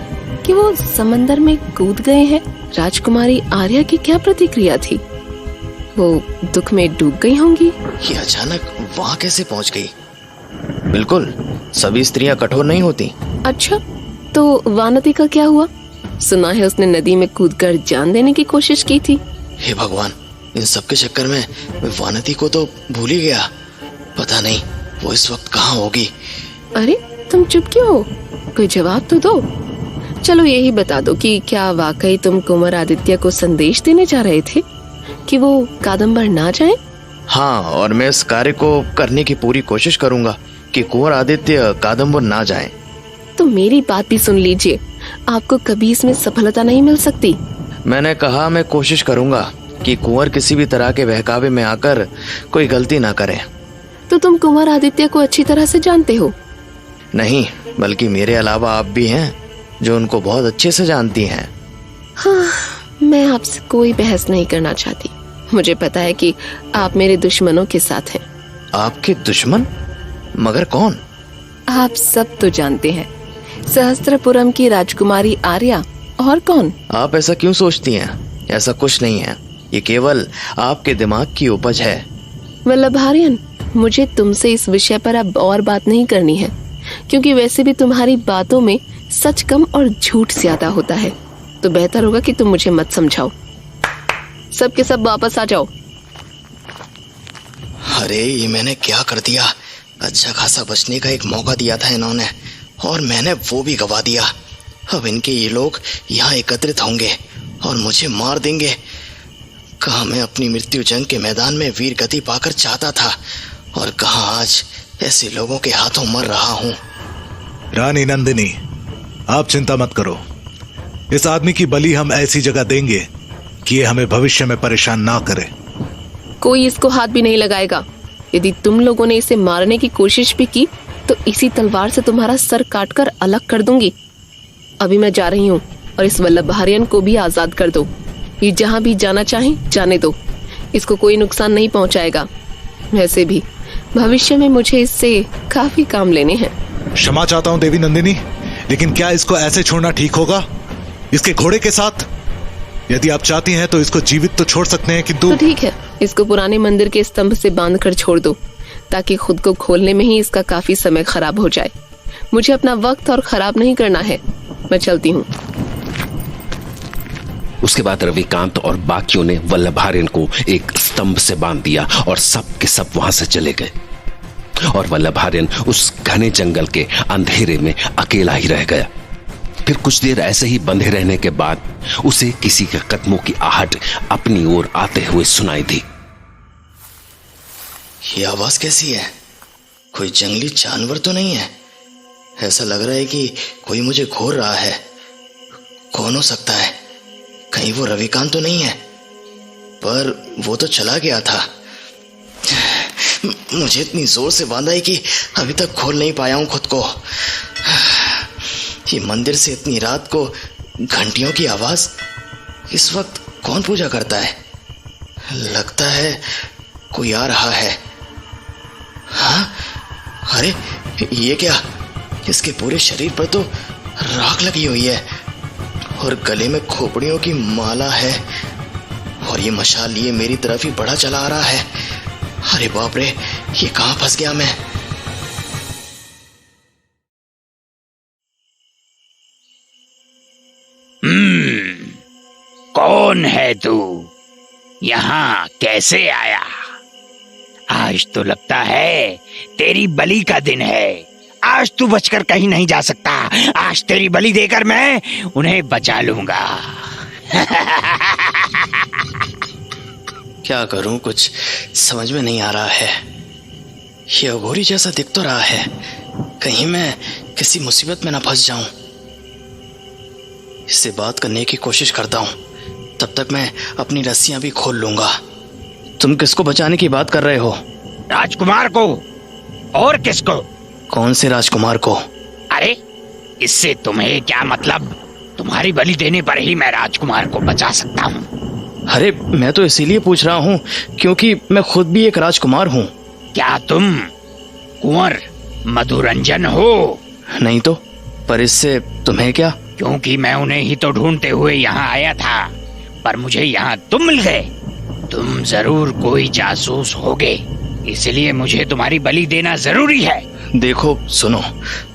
कि वो समंदर में कूद गए हैं, राजकुमारी आर्या की क्या प्रतिक्रिया थी? वो दुख में डूब गई होंगी। ये अचानक वहाँ कैसे पहुँच गई? बिल्कुल, सभी स्त्रियां कठोर नहीं होती। अच्छा, तो वानती का क्या हुआ? सुना है उसने नदी में कूदकर जान देने की कोशिश की थी। हे भगवान, इन सब के चक्कर में मैं वानती को तो भूल ही गया। पता नहीं वो इस वक्त कहाँ होगी। अरे तुम चुप क्यों हो? कोई जवाब तो दो। चलो यही बता दो कि क्या वाकई तुम कुंवर आदित्य को संदेश देने जा रहे थे कि वो कादम्बर ना जाए? हाँ, और मैं इस कार्य को करने की पूरी कोशिश करूंगा कि कुंवर आदित्य कादम्बर ना जाए। तो मेरी बात भी सुन लीजिए, आपको कभी इसमें सफलता नहीं मिल सकती। मैंने कहा मैं कोशिश करूंगा कि कुंवर किसी भी तरह के बहकावे में आकर कोई गलती ना करे। तो तुम कुंवर आदित्य को अच्छी तरह से जानते हो? नहीं, बल्कि मेरे अलावा आप भी हैं जो उनको बहुत अच्छे से जानती हैं। हाँ, मैं आपसे कोई बहस नहीं करना चाहती। मुझे पता है कि आप मेरे दुश्मनों के साथ हैं। आपके दुश्मन? मगर कौन? आप सब तो जानते हैं, सहस्त्रपुरम की राजकुमारी आर्या, और कौन? आप ऐसा क्यों सोचती हैं? ऐसा कुछ नहीं है, ये केवल आपके दिमाग की उपज है। वल्लभार्यन, मुझे तुमसे इस विषय पर अब और बात नहीं करनी है, क्योंकि वैसे भी तुम्हारी बातों में सच कम और झूठ ज्यादा होता है। तो बेहतर होगा कि तुम मुझे मत समझाओ। सब के सब वापस आ जाओ। अरे ये मैंने क्या कर दिया? अच्छा खासा बचने का एक मौका दिया था इन्होंने, और मैंने वो भी गवा दिया। अब इनके ये लोग यहाँ एकत्रित होंगे और मुझे मार देंगे। कहाँ मैं अपनी मृत्यु जंग के मैदान में वीर गति पाकर चाहता था और कहाँ आज ऐसे लोगों के हाथों मर रहा हूँ। रानी नंदिनी, आप चिंता मत करो। इस आदमी की बलि हम ऐसी जगह देंगे कि ये हमें भविष्य में परेशान ना करे। कोई इसको हाथ भी नहीं लगाएगा। यदि तुम लोगों ने इसे मारने की कोशिश भी की तो इसी तलवार से तुम्हारा सर काटकर अलग कर दूंगी। अभी मैं जा रही हूँ और इस वल्लभारियन को भी आजाद कर दो। ये जहाँ भी जाना चाहे जाने दो, इसको कोई नुकसान नहीं पहुँचाएगा। वैसे भी भविष्य में मुझे इससे काफी काम लेने हैं। क्षमा चाहता हूँ देवी नंदिनी, लेकिन क्या इसको ऐसे छोड़ना ठीक होगा, इसके घोड़े के साथ? यदि आप चाहती हैं तो इसको जीवित तो छोड़ सकते हैं, किंतु तो ठीक है, इसको पुराने मंदिर के स्तंभ से बांधकर छोड़ दो, ताकि खुद को खोलने में ही इसका काफी समय खराब हो जाए। मुझे अपना वक्त और खराब नहीं करना है। मैं चलती हूँ। उसके बाद रविकांत और बाकियों ने वल्लभार्यन को एक स्तंभ से बांध दिया और सब के सब वहां से चले गए और वल्लभार्यन उस घने जंगल के अंधेरे में अकेला ही रह गया। फिर कुछ देर ऐसे ही बंधे रहने के बाद उसे किसी के कदमों की आहट अपनी ओर आते हुए सुनाई दी। ये आवाज कैसी है? कोई जंगली जानवर तो नहीं है? ऐसा लग रहा है कि कोई मुझे घूर रहा है। कौन हो सकता है? कहीं वो रविकांत तो नहीं है? पर वो तो चला गया था। मुझे इतनी जोर से बांधा है कि अभी तक खोल नहीं पाया हूं खुद को। ये मंदिर से इतनी रात को घंटियों की आवाज, इस वक्त कौन पूजा करता है? लगता है कोई आ रहा है। हाँ, अरे ये क्या? इसके पूरे शरीर पर तो राख लगी हुई है और गले में खोपड़ियों की माला है और ये मशाल लिए मेरी तरफ ही बढ़ा चला आ रहा है। अरे बाप रे, ये कहां फंस गया मैं? कौन है तू? यहाँ कैसे आया? आज तो लगता है तेरी बलि का दिन है। आज तू बचकर कहीं नहीं जा सकता। आज तेरी बलि देकर मैं उन्हें बचा लूंगा। क्या करूं, कुछ समझ में नहीं आ रहा है। ये अघोरी जैसा दिख तो रहा है, कहीं मैं किसी मुसीबत में ना फंस जाऊं। इससे बात करने की कोशिश करता हूं, तब तक मैं अपनी रस्सियां भी खोल लूंगा। तुम किसको बचाने की बात कर रहे हो? राजकुमार को। और किसको? कौन से राजकुमार को? अरे इससे तुम्हें क्या मतलब? तुम्हारी बलि देने पर ही मैं राजकुमार को बचा सकता हूँ। अरे मैं तो इसीलिए पूछ रहा हूँ क्योंकि मैं खुद भी एक राजकुमार हूँ। क्या तुम कुंवर मधुरंजन हो? नहीं तो, पर इससे तुम्हें क्या? क्योंकि मैं उन्हें ही तो ढूंढते हुए यहाँ आया था, पर मुझे यहाँ तुम मिल गए। तुम जरूर कोई जासूस होगे, इसलिए मुझे तुम्हारी बलि देना जरूरी है। देखो सुनो,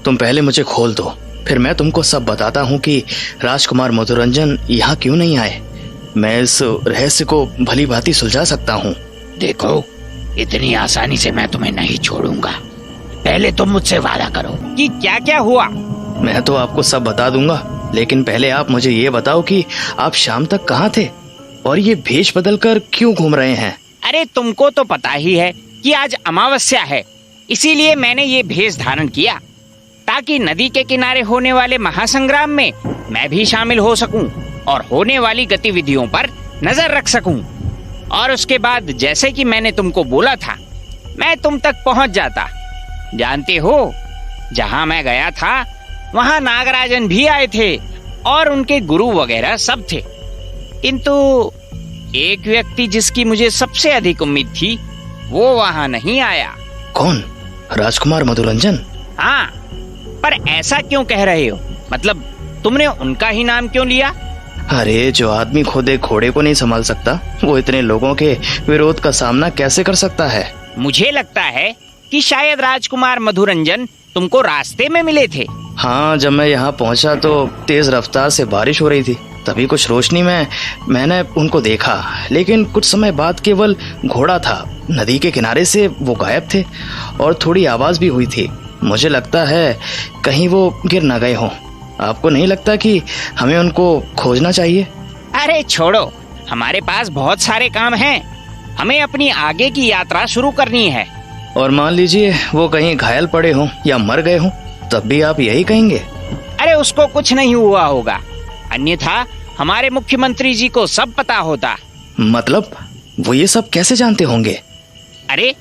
तुम पहले मुझे खोल दो, फिर मैं तुमको सब बताता हूँ कि राजकुमार मधुरंजन यहाँ क्यों नहीं आए। मैं इस रहस्य को भली भांति सुलझा सकता हूँ। देखो, इतनी आसानी से मैं तुम्हें नहीं छोड़ूंगा। पहले तुम मुझसे वादा करो कि क्या क्या हुआ। मैं तो आपको सब बता दूंगा, लेकिन पहले आप मुझे ये बताओ कि आप शाम तक कहाँ थे और ये भेष बदलकर क्यों घूम रहे हैं? अरे तुमको तो पता ही है कि आज अमावस्या है, इसीलिए मैंने ये भेष धारण किया ताकि नदी के किनारे होने वाले महासंग्राम में मैं भी शामिल हो सकूं और होने वाली गतिविधियों पर नजर रख सकूं। और उसके बाद जैसे कि मैंने तुमको बोला था, मैं तुम तक पहुंच जाता। जानते हो, जहां मैं गया था वहां नागराजन भी आए थे और उनके गुरु वगैरह सब थे, किंतु एक व्यक्ति जिसकी मुझे सबसे अधिक उम्मीद थी वो वहां नहीं आया। कौन? राजकुमार मधुरंजन? हाँ, पर ऐसा क्यों कह रहे हो? मतलब तुमने उनका ही नाम क्यों लिया? अरे जो आदमी खुद एक घोड़े को नहीं संभाल सकता, वो इतने लोगों के विरोध का सामना कैसे कर सकता है? मुझे लगता है कि शायद राजकुमार मधुरंजन तुमको रास्ते में मिले थे। हाँ, जब मैं यहाँ पहुँचा तो तेज रफ्तार से बारिश हो रही थी, तभी कुछ रोशनी में मैंने उनको देखा, लेकिन कुछ समय बाद केवल घोड़ा था। नदी के किनारे से वो गायब थे और थोड़ी आवाज भी हुई थी। मुझे लगता है कहीं वो गिर न गए हों। आपको नहीं लगता कि हमें उनको खोजना चाहिए? अरे छोड़ो, हमारे पास बहुत सारे काम हैं। हमें अपनी आगे की यात्रा शुरू करनी है। और मान लीजिए वो कहीं घायल पड़े हों या मर गए हों, तब भी आप यही कहेंगे? अरे उसको कुछ नहीं हुआ होगा, अन्यथा हमारे मुख्यमंत्री जी को सब पता होता। मतलब वो ये सब कैसे जानते होंगे? अरे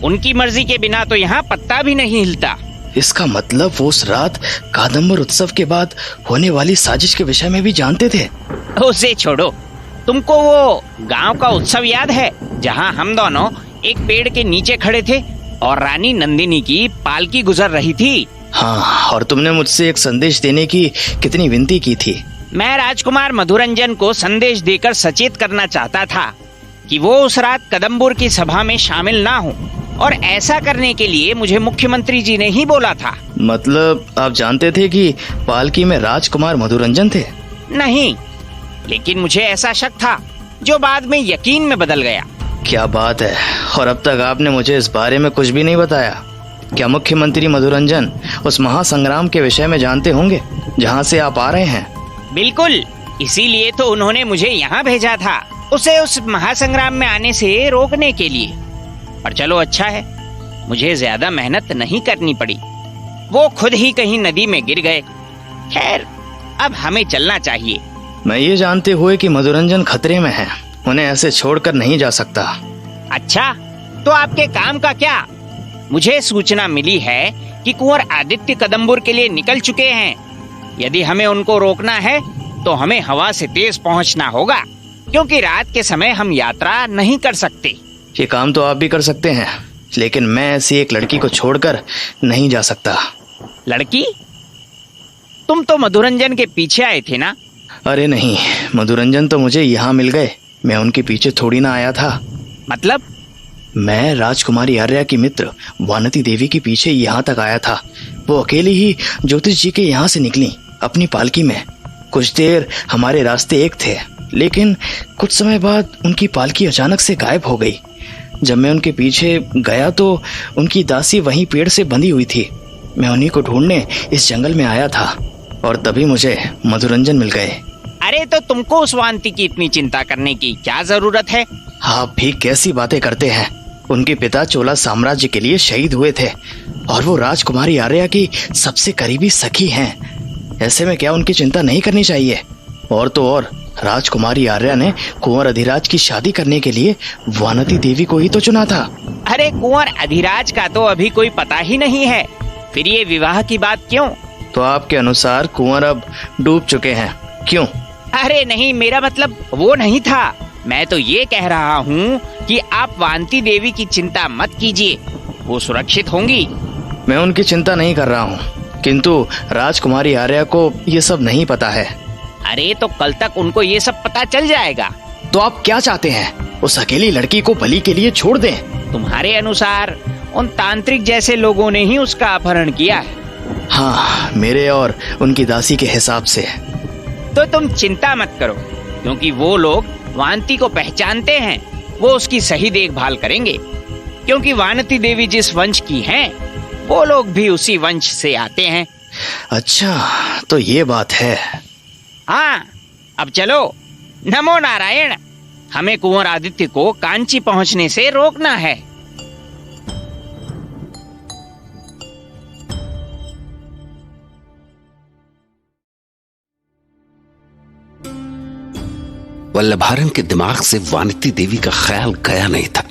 उनकी मर्जी के बिना तो यहाँ पत्ता भी नहीं हिलता। इसका मतलब वो उस रात कादम्बर उत्सव के बाद होने वाली साजिश के विषय में भी जानते थे? उसे छोड़ो, तुमको वो गांव का उत्सव याद है जहाँ हम दोनों एक पेड़ के नीचे खड़े थे और रानी नंदिनी की पालकी गुजर रही थी? हाँ, और तुमने मुझसे एक संदेश देने की कितनी विनती की थी। मैं राजकुमार मधुरंजन को संदेश देकर सचेत करना चाहता था कि वो उस रात कदम्बुर की सभा में शामिल ना हो, और ऐसा करने के लिए मुझे मुख्यमंत्री जी ने ही बोला था। मतलब आप जानते थे कि पालकी में राजकुमार मधुरंजन थे? नहीं, लेकिन मुझे ऐसा शक था जो बाद में यकीन में बदल गया। क्या बात है, और अब तक आपने मुझे इस बारे में कुछ भी नहीं बताया। क्या मुख्यमंत्री मधुरंजन उस महासंग्राम के विषय में जानते होंगे जहाँ से आप आ रहे हैं? बिल्कुल, इसीलिए तो उन्होंने मुझे यहाँ भेजा था, उसे उस महासंग्राम में आने से रोकने के लिए। पर चलो अच्छा है, मुझे ज्यादा मेहनत नहीं करनी पड़ी। वो खुद ही कहीं नदी में गिर गए। खैर, अब हमें चलना चाहिए। मैं ये जानते हुए कि मधुरंजन खतरे में हैं, उन्हें ऐसे छोड़कर नहीं जा सकता। अच्छा, तो आपके काम का क्या? मुझे सूचना मिली है कि कुंवर आदित्य कदम्बुर के लिए निकल चुके हैं। यदि हमें उनको रोकना है तो हमें हवा से तेज पहुंचना होगा, क्योंकि रात के समय हम यात्रा नहीं कर सकते। ये काम तो आप भी कर सकते हैं, लेकिन मैं ऐसी एक लड़की को छोड़कर नहीं जा सकता। लड़की? तुम तो मधुरंजन के पीछे आए थे ना? अरे नहीं, मधुरंजन तो मुझे यहाँ मिल गए, मैं उनके पीछे थोड़ी ना आया था। मतलब? मैं राजकुमारी आर्या की मित्र वानती देवी के पीछे यहाँ तक आया था। वो अकेली ही ज्योतिष जी के यहाँ से निकली अपनी पालकी में। कुछ देर हमारे रास्ते एक थे, लेकिन कुछ समय बाद उनकी पालकी अचानक से गायब हो गई। जब मैं उनके पीछे गया तो उनकी दासी वहीं पेड़ से बंधी हुई थी। मैं उन्हीं को ढूंढने इस जंगल में आया था, और तभी मुझे मधुरंजन मिल गए। अरे तो तुमको उस वानती की इतनी चिंता करने की क्या जरूरत है? आप भी कैसी बातें करते हैं। उनके पिता चोला साम्राज्य के लिए शहीद हुए थे, और वो राजकुमारी आर्या की सबसे करीबी सखी हैं। ऐसे में क्या उनकी चिंता नहीं करनी चाहिए? और तो और राजकुमारी आर्या ने कुंवर अधिराज की शादी करने के लिए वानती देवी को ही तो चुना था। अरे कुंवर अधिराज का तो अभी कोई पता ही नहीं है, फिर ये विवाह की बात क्यों? तो आपके अनुसार कुंवर अब डूब चुके हैं, क्यों? अरे नहीं, मेरा मतलब वो नहीं था। मैं तो ये कह रहा हूँ कि आप वानती देवी की चिंता मत कीजिए, वो सुरक्षित होंगी। मैं उनकी चिंता नहीं कर रहा हूँ, किंतु राजकुमारी आर्या को ये सब नहीं पता है। अरे तो कल तक उनको ये सब पता चल जाएगा। तो आप क्या चाहते हैं? उस अकेली लड़की को बलि के लिए छोड़ दें? तुम्हारे अनुसार उन तांत्रिक जैसे लोगों ने ही उसका अपहरण किया है। हाँ, मेरे और उनकी दासी के हिसाब से। तो तुम चिंता मत करो, क्योंकि वो लोग वानती को पहचानते हैं। वो उसकी सही देखभाल करेंगे, क्योंकि वानती देवी जिस वंश की हैं, वो लोग भी उसी वंश से आते हैं। अच्छा, तो ये बात है। हाँ, अब चलो। नमो नारायण। हमें कुंवर आदित्य को कांची पहुंचने से रोकना है। वल्लभारन के दिमाग से वानती देवी का ख्याल गया नहीं था,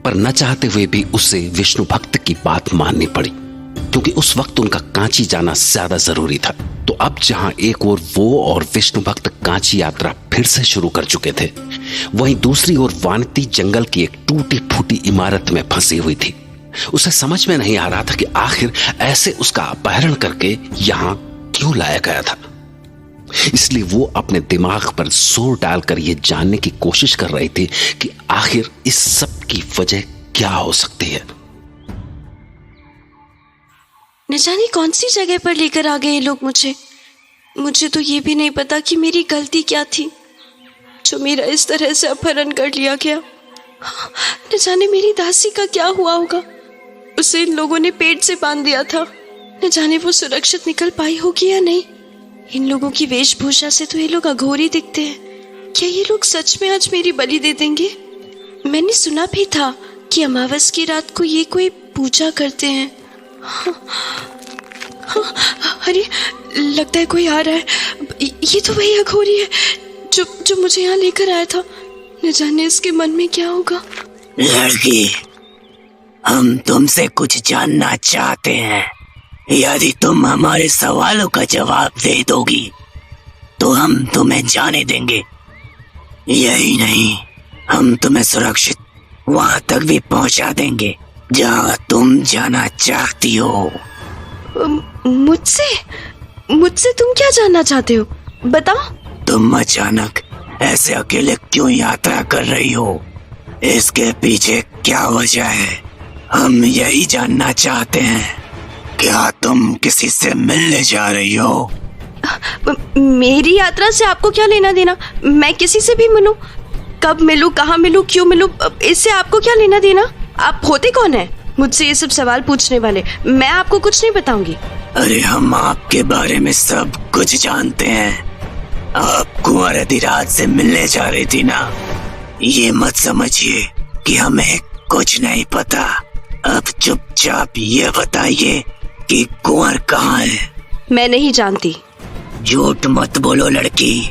पर न चाहते हुए भी उसे विष्णु भक्त की बात माननी पड़ी, क्योंकि उस वक्त उनका कांची जाना ज्यादा जरूरी था। तो अब जहां एक ओर वो और विष्णु भक्त कांची यात्रा फिर से शुरू कर चुके थे, वहीं दूसरी ओर वानती जंगल की एक टूटी फूटी इमारत में फंसी हुई थी। उसे समझ में नहीं आ रहा था कि आखिर ऐसे उसका अपहरण करके यहां क्यों लाया गया था। इसलिए वो अपने दिमाग पर जोर डालकर यह जानने की कोशिश कर रही थी कि आखिर इस सब की वजह क्या हो सकती है। न जाने कौन सी जगह पर लेकर आ गए ये लोग मुझे तो ये भी नहीं पता कि मेरी गलती क्या थी जो मेरा इस तरह से अपहरण कर लिया गया। न जाने मेरी दासी का क्या हुआ होगा, उसे इन लोगों ने पेट से बांध दिया था। न जाने वो सुरक्षित निकल पाई होगी या नहीं। इन लोगों की वेशभूषा से तो ये लोग अघोरी दिखते हैं, क्या ये लोग सच में आज मेरी बलि दे देंगे? मैंने सुना भी था कि अमावस की रात को ये कोई पूजा करते हैं। हाँ, अरे लगता है कोई आ रहा है। ये तो वही अघोरी है जो मुझे यहाँ लेकर आया था। न जाने इसके मन में क्या होगा। लड़की, हम तुमसे कुछ जानना चाहते हैं। यदि तुम हमारे सवालों का जवाब दे दोगी तो हम तुम्हें जाने देंगे। यही नहीं, हम तुम्हें सुरक्षित वहां तक भी पहुंचा देंगे जहां तुम जाना चाहती हो। मुझसे तुम क्या जानना चाहते हो? बताओ। तुम अचानक ऐसे अकेले क्यों यात्रा कर रही हो? इसके पीछे क्या वजह है? हम यही जानना चाहते हैं। क्या तुम किसी से मिलने जा रही हो? मेरी यात्रा से आपको क्या लेना देना? मैं किसी से भी मिलूं, कब मिलूं, कहाँ मिलूं, क्यों मिलूं, इससे आपको क्या लेना देना? आप होते कौन है मुझसे ये सब सवाल पूछने वाले? मैं आपको कुछ नहीं बताऊंगी। अरे हम आपके बारे में सब कुछ जानते हैं। आप कुंवर अधिराज से मिलने जा रही थी ना? ये मत समझिए कि हमें कुछ नहीं पता। अब चुपचाप ये बताइए कि कुंवर कहाँ है? मैं नहीं जानती। झूठ मत बोलो लड़की,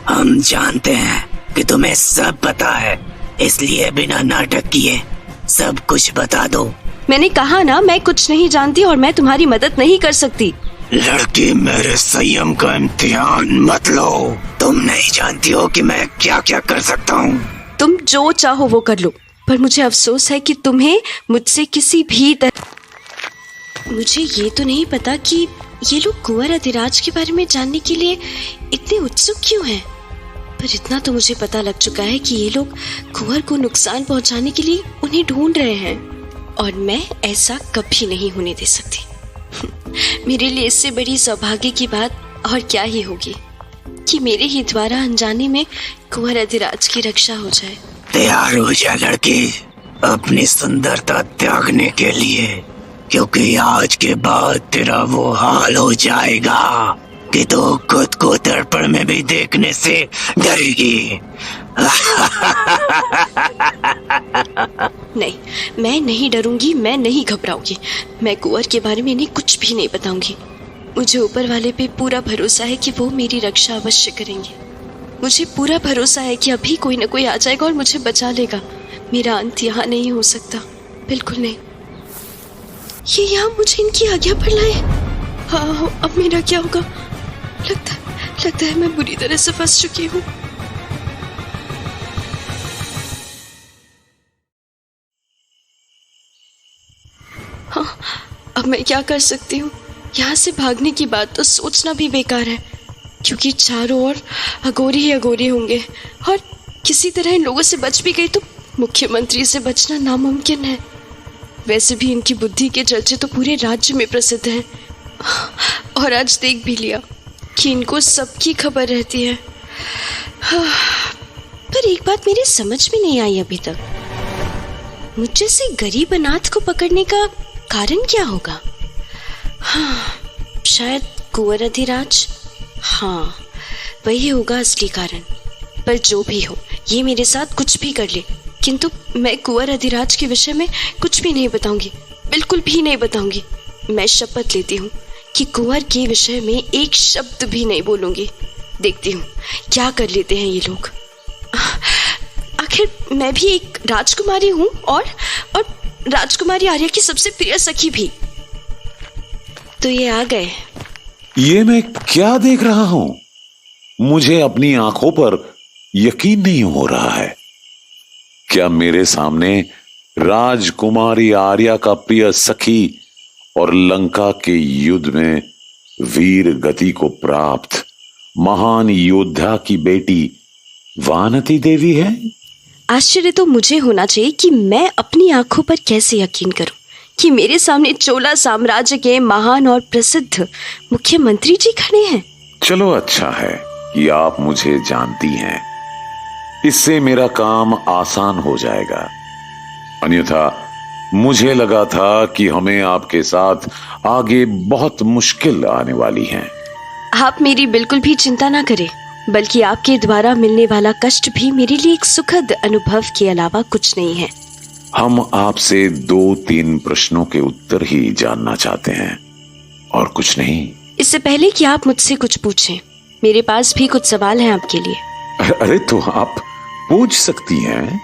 हम जानते हैं कि तुम्हें सब पता है, इसलिए बिना नाटक किए सब कुछ बता दो। मैंने कहा ना, मैं कुछ नहीं जानती और मैं तुम्हारी मदद नहीं कर सकती। लड़की, मेरे संयम का इम्तिहान मत लो। तुम नहीं जानती हो कि मैं क्या क्या कर सकता हूँ। तुम जो चाहो वो कर लो, पर मुझे अफसोस है कि तुम्हें मुझसे किसी भी तरह। मुझे ये तो नहीं पता कि ये लोग कुंवर अधिराज के बारे में जानने के लिए इतने उत्सुक क्यों हैं। पर इतना तो मुझे पता लग चुका है कि ये लोग कुंवर को नुकसान पहुंचाने के लिए उन्हें ढूंढ रहे हैं, और मैं ऐसा कभी नहीं होने दे सकती। मेरे लिए इससे बड़ी सौभाग्य की बात और क्या ही होगी कि मेरे ही द्वारा अनजाने में कुंवर अधिराज की रक्षा हो जाए। तैयार हो जा लड़की, अपनी सुंदरता त्यागने के लिए, क्योंकि आज के बाद तेरा वो हाल हो जाएगा कि तू खुद को दर्पण में भी देखने से डरेगी। नहीं, मैं नहीं डरूंगी, मैं नहीं घबराऊंगी। मैं कुंवर के बारे में इन्हें कुछ भी नहीं बताऊंगी। मुझे ऊपर वाले पे पूरा भरोसा है कि वो मेरी रक्षा अवश्य करेंगे। मुझे पूरा भरोसा है कि अभी कोई न कोई आ जाएगा और मुझे बचा लेगा। मेरा अंत यहाँ नहीं हो सकता, बिल्कुल नहीं। ये यहाँ मुझे इनकी आज्ञा पर लाए। हाँ, अब मेरा क्या होगा? लगता है मैं बुरी तरह से फंस चुकी हूँ। हाँ, अब मैं क्या कर सकती हूँ? यहाँ से भागने की बात तो सोचना भी बेकार है, क्योंकि चारों ओर अघोरी ही अघोरी होंगे, और किसी तरह इन लोगों से बच भी गई तो मुख्यमंत्री से बचना नामुमकिन है। वैसे भी इनकी बुद्धि के चर्चे तो पूरे राज्य में प्रसिद्ध हैं, और आज देख भी लिया कि इनको सबकी खबर रहती है। पर एक बात मेरी समझ में नहीं आई अभी तक। मुझ जैसे गरीब अनाथ को पकड़ने का कारण क्या होगा? शायद कुंवर अधिराज। हाँ, वही होगा असली कारण। पर जो भी हो, ये मेरे साथ कुछ भी कर ले, किंतु मैं कुंवर अधिराज के विषय में कुछ भी नहीं बताऊंगी, बिल्कुल भी नहीं बताऊंगी। मैं शपथ लेती हूँ कि कुंवर के विषय में एक शब्द भी नहीं बोलूंगी। देखती हूँ क्या कर लेते हैं ये लोग। आखिर मैं भी एक राजकुमारी हूँ, और राजकुमारी आर्या की सबसे प्रिय सखी भी। तो ये आ गए। ये मैं क्या देख रहा हूं? मुझे अपनी आंखों पर यकीन नहीं हो रहा है। क्या मेरे सामने राजकुमारी आर्या का प्रिय सखी और लंका के युद्ध में वीर गति को प्राप्त महान योद्धा की बेटी वानती देवी है? आश्चर्य तो मुझे होना चाहिए कि मैं अपनी आंखों पर कैसे यकीन करूं कि मेरे सामने चोला साम्राज्य के महान और प्रसिद्ध मुख्यमंत्री जी खड़े हैं। चलो, अच्छा है कि आप मुझे जानती हैं, इससे मेरा काम आसान हो जाएगा। अन्यथा मुझे लगा था कि हमें आपके साथ आगे बहुत मुश्किल आने वाली है। आप मेरी बिल्कुल भी चिंता ना करें। बल्कि आपके द्वारा मिलने वाला कष्ट भी मेरे लिए एक सुखद अनुभव के अलावा कुछ नहीं है। हम आपसे 2-3 प्रश्नों के उत्तर ही जानना चाहते हैं और कुछ नहीं। इससे पहले कि आप मुझसे कुछ पूछें, मेरे पास भी कुछ सवाल हैं आपके लिए। अरे तो आप पूछ सकती हैं।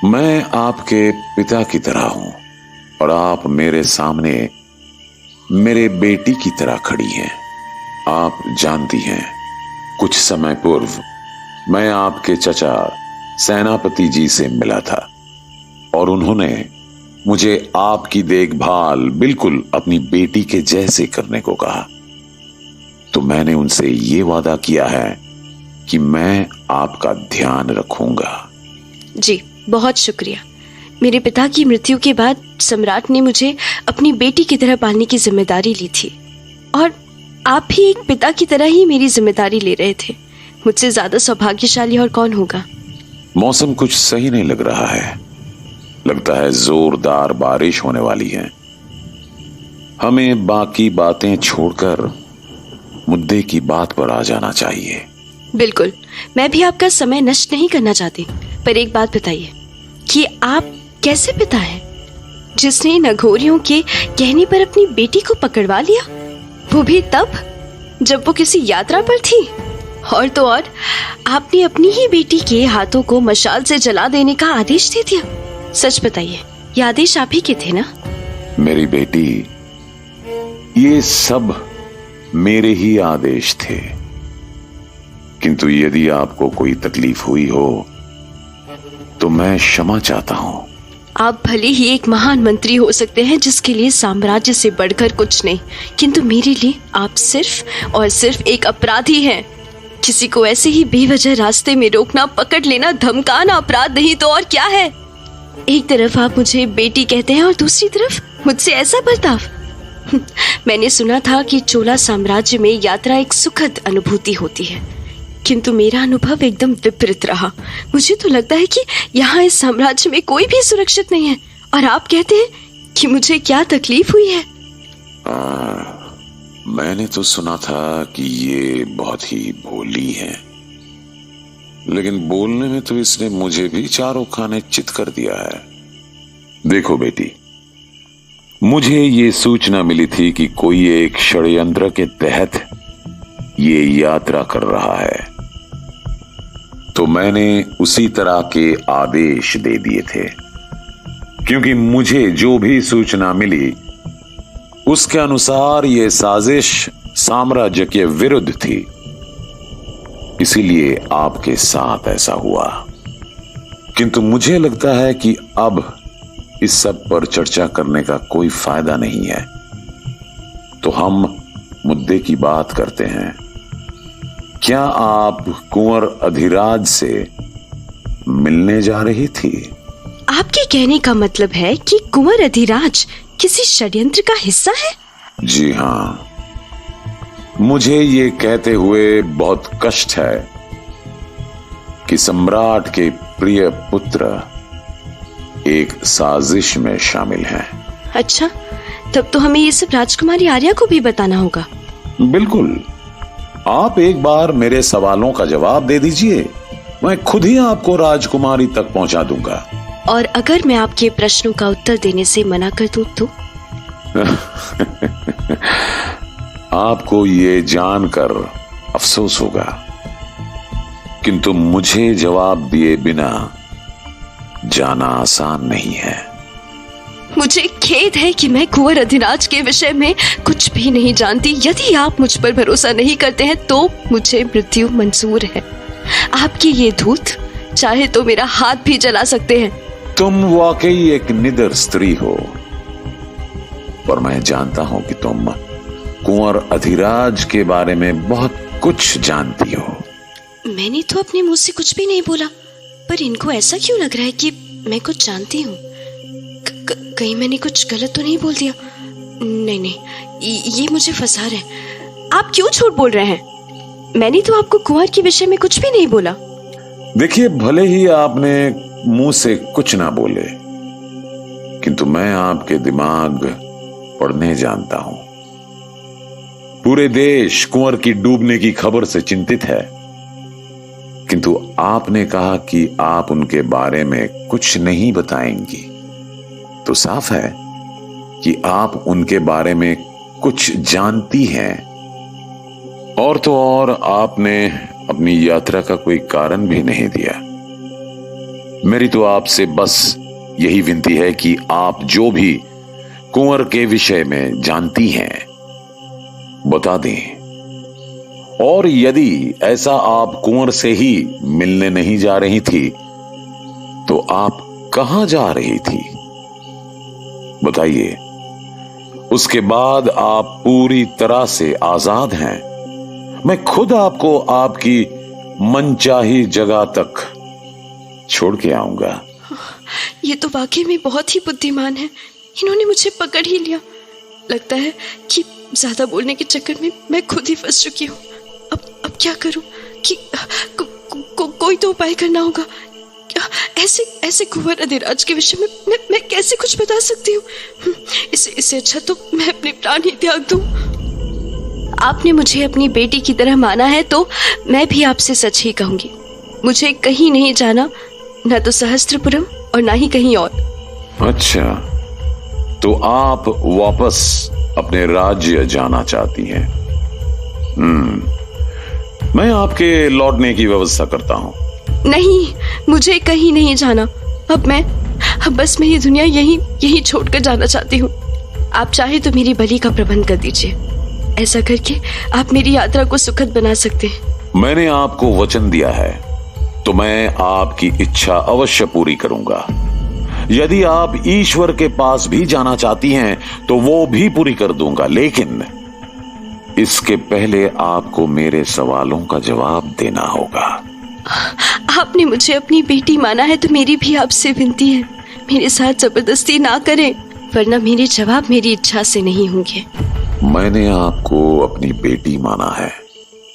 मैं आपके पिता की तरह हूं और आप मेरे सामने मेरे बेटी की तरह खड़ी हैं। आप जानती हैं, कुछ समय पूर्व मैं आपके चचा सेनापति जी से मिला था और उन्होंने मुझे आपकी देखभाल बिल्कुल अपनी बेटी के जैसे करने को कहा। तो मैंने उनसे ये वादा किया है कि मैं आपका ध्यान रखूंगा। जी, बहुत शुक्रिया। मेरे पिता की मृत्यु के बाद सम्राट ने मुझे अपनी बेटी की तरह पालने की जिम्मेदारी ली थी और आप भी एक पिता की तरह ही मेरी जिम्मेदारी ले रहे थे। मुझसे ज्यादा सौभाग्यशाली और कौन होगा। मौसम कुछ सही नहीं लग रहा है। लगता है जोरदार बारिश होने वाली है। हमें बाकी बातें छोड़कर मुद्दे की बात पर आ जाना चाहिए। बिल्कुल, मैं भी आपका समय नष्ट नहीं करना चाहती, पर एक बात बताइए कि आप कैसे पिता हैं जिसने नगोरियों के कहने पर अपनी बेटी को पकड़वा लिया, वो भी तब जब वो किसी यात्रा पर थी। और तो और आपने अपनी ही बेटी के हाथों को मशाल से जला देने का आदेश दे दिया। सच बताइए, ये आदेश आप ही के थे ना? मेरी बेटी, ये सब मेरे ही आदेश थे, किंतु यदि आपको कोई तकलीफ हुई हो तो मैं क्षमा चाहता हूं। आप भले ही एक महान मंत्री हो सकते हैं जिसके लिए साम्राज्य से बढ़कर कुछ नहीं, किंतु मेरे लिए आप सिर्फ और सिर्फ एक अपराधी हैं। किसी को ऐसे ही बेवजह रास्ते में रोकना, पकड़ लेना, धमकाना अपराध नहीं तो और क्या है। एक तरफ आप मुझे बेटी कहते हैं और दूसरी तरफ मुझसे ऐसा बर्ताव। मैंने सुना था कि चोला साम्राज्य में यात्रा एक सुखद अनुभूति होती है, किंतु मेरा अनुभव एकदम विपरीत रहा। मुझे तो लगता है कि यहाँ इस साम्राज्य में कोई भी सुरक्षित नहीं है और आप कहते हैं कि मुझे क्या तकलीफ हुई है। मैंने तो सुना था कि ये बहुत ही भोली है, लेकिन बोलने में तो इसने मुझे भी चारों खाने चित कर दिया है। देखो बेटी, मुझे ये सूचना मिली थी कि कोई एक षड्यंत्र के तहत ये यात्रा कर रहा है, तो मैंने उसी तरह के आदेश दे दिए थे, क्योंकि मुझे जो भी सूचना मिली उसके अनुसार यह साजिश साम्राज्य के विरुद्ध थी। इसीलिए आपके साथ ऐसा हुआ। किंतु मुझे लगता है कि अब इस सब पर चर्चा करने का कोई फायदा नहीं है, तो हम मुद्दे की बात करते हैं। क्या आप कुंवर अधिराज से मिलने जा रही थी? आपके कहने का मतलब है कि कुंवर अधिराज किसी षड्यंत्र का हिस्सा है? जी हाँ, मुझे ये कहते हुए बहुत कष्ट है कि सम्राट के प्रिय पुत्र एक साजिश में शामिल हैं। अच्छा, तब तो हमें ये सब राजकुमारी आर्या को भी बताना होगा। बिल्कुल, आप एक बार मेरे सवालों का जवाब दे दीजिए, मैं खुद ही आपको राजकुमारी तक पहुंचा दूंगा। और अगर मैं आपके प्रश्नों का उत्तर देने से मना कर दूं तो? आपको ये जानकर अफसोस होगा, किंतु मुझे जवाब दिए बिना जाना आसान नहीं है। मुझे खेद है कि मैं कुंवर अधिराज के विषय में कुछ भी नहीं जानती। यदि आप मुझ पर भरोसा नहीं करते हैं तो मुझे मृत्यु मंजूर है। आपके ये दूत चाहे तो मेरा हाथ भी जला सकते हैं। तुम वाकई एक निडर स्त्री हो, पर मैं जानता हूं कि तुम कुंवर अधिराज के बारे में बहुत कुछ जानती हो। मैंने तो अपने मुंह से कुछ भी नहीं बोला, पर इनको ऐसा क्यों लग रहा है कि मैं कुछ जानती हूँ? कहीं मैंने कुछ गलत तो नहीं बोल दिया? नहीं, ये मुझे फंसा रहे हैं। आप क्यों झूठ बोल रहे हैं? मैंने तो आपको कुंवर के विषय में कुछ भी नहीं बोला। देखिए, भले ही आपने मुंह से कुछ ना बोले, किंतु मैं आपके दिमाग पढ़ने जानता हूं। पूरे देश कुंवर की डूबने की खबर से चिंतित है, किंतु आपने कहा कि आप उनके बारे में कुछ नहीं बताएंगी, तो साफ है कि आप उनके बारे में कुछ जानती हैं। और तो और आपने अपनी यात्रा का कोई कारण भी नहीं दिया। मेरी तो आपसे बस यही विनती है कि आप जो भी कुंवर के विषय में जानती हैं बता दें। और यदि ऐसा आप कुंवर से ही मिलने नहीं जा रही थी तो आप कहां जा रही थी बताइए। उसके बाद आप पूरी तरह से आजाद हैं। मैं खुद आपको आपकी मनचाही जगह तक छोड़ के आऊंगा। ये तो वाकई में बहुत ही बुद्धिमान है। इन्होंने मुझे पकड़ ही लिया। लगता है कि ज्यादा बोलने के चक्कर में मैं खुद ही फंस चुकी हूँ। अब क्या करूं कि कोई तो उपाय करना होगा। ऐसे कुंवर अधिराज के विषय में मैं कैसे कुछ बता सकती हूँ। इससे अच्छा तो मैं अपने प्राण ही त्याग दूं। आपने मुझे अपनी बेटी की तरह माना है तो मैं भी आपसे सच ही कहूंगी। मुझे कहीं नहीं जाना, न तो सहस्त्रपुरम और ना ही कहीं और। अच्छा, तो आप वापस अपने राज्य जाना चाहती हैं। मैं आपके लौटने की व्यवस्था करता हूं। नहीं, मुझे कहीं नहीं जाना। अब बस मैं ये दुनिया यहीं छोड़कर जाना चाहती हूँ। आप चाहे तो मेरी बलि का प्रबंध कर दीजिए। ऐसा करके आप मेरी यात्रा को सुखद बना सकते हैं। मैंने आपको वचन दिया है तो मैं आपकी इच्छा अवश्य पूरी करूंगा। यदि आप ईश्वर के पास भी जाना चाहती हैं तो वो भी पूरी कर दूंगा, लेकिन इसके पहले आपको मेरे सवालों का जवाब देना होगा। आपने मुझे अपनी बेटी माना है तो मेरी भी आपसे विनती है, मेरे साथ जबरदस्ती ना करें, वरना मेरे जवाब मेरी इच्छा से नहीं होंगे। मैंने आपको अपनी बेटी माना है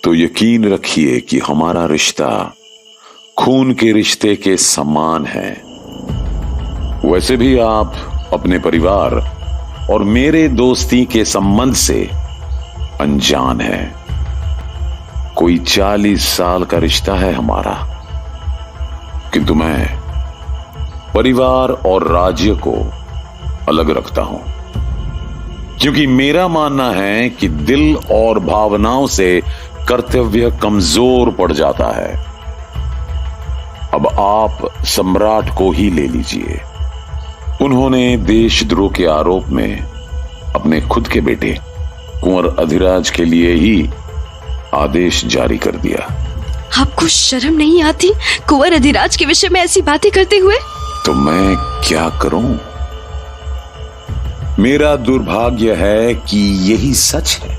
तो यकीन रखिए कि हमारा रिश्ता खून के रिश्ते के समान है। वैसे भी आप अपने परिवार और मेरे दोस्ती के संबंध से अनजान है। कोई 40 साल का रिश्ता है हमारा, किंतु मैं परिवार और राज्य को अलग रखता हूं, क्योंकि मेरा मानना है कि दिल और भावनाओं से कर्तव्य कमजोर पड़ जाता है। अब आप सम्राट को ही ले लीजिए। उन्होंने देशद्रोह के आरोप में अपने खुद के बेटे कुंवर अधिराज के लिए ही आदेश जारी कर दिया। आपको शर्म नहीं आती कुंवर अधिराज के विषय में ऐसी बातें करते हुए? तो मैं क्या करूं? मेरा दुर्भाग्य है कि यही सच है।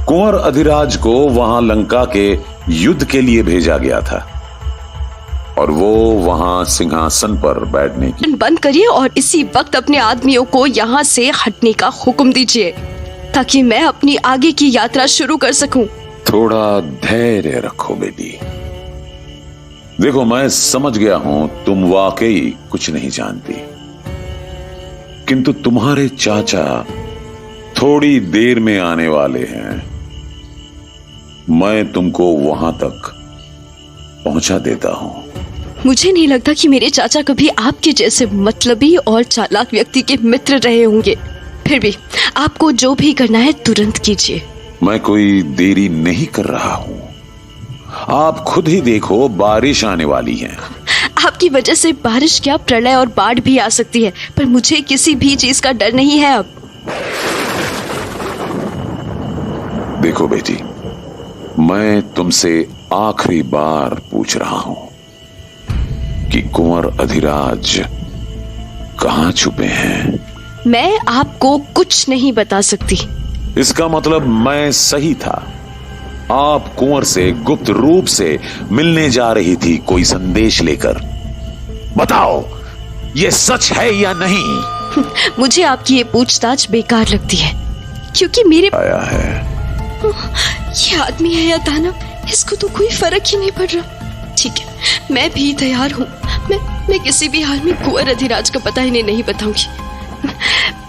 कुंवर अधिराज को वहां लंका के युद्ध के लिए भेजा गया था और वो वहां सिंहासन पर बैठने की बंद करिए और इसी वक्त अपने आदमियों को यहाँ से हटने का हुक्म दीजिए ताकि मैं अपनी आगे की यात्रा शुरू कर सकूं। थोड़ा धैर्य रखो बेटी। देखो, मैं समझ गया हूं तुम वाकई कुछ नहीं जानती, किंतु तुम्हारे चाचा थोड़ी देर में आने वाले हैं। मैं तुमको वहां तक पहुंचा देता हूं। मुझे नहीं लगता कि मेरे चाचा कभी आपके जैसे मतलबी और चालाक व्यक्ति के मित्र रहे होंगे। फिर भी आपको जो भी करना है तुरंत कीजिए। मैं कोई देरी नहीं कर रहा हूं। आप खुद ही देखो, बारिश आने वाली है। आपकी वजह से बारिश क्या, प्रलय और बाढ़ भी आ सकती है, पर मुझे किसी भी चीज का डर नहीं है। अब देखो बेटी, मैं तुमसे आखिरी बार पूछ रहा हूं कि कुंवर अधिराज कहां छुपे हैं? मैं आपको कुछ नहीं बता सकती। इसका मतलब मैं सही था। आप कुंवर से गुप्त रूप से मिलने जा रही थी कोई संदेश लेकर। बताओ, ये सच है या नहीं? मुझे आपकी ये पूछताछ बेकार लगती है, क्योंकि मेरे आया है। ये आदमी है या दानव, इसको तो कोई फर्क ही नहीं पड़ रहा। ठीक है, मैं भी तैयार हूँ। मैं किसी भी हाल में कुंवर अधिराज का पता इन्हें नहीं बताऊंगी।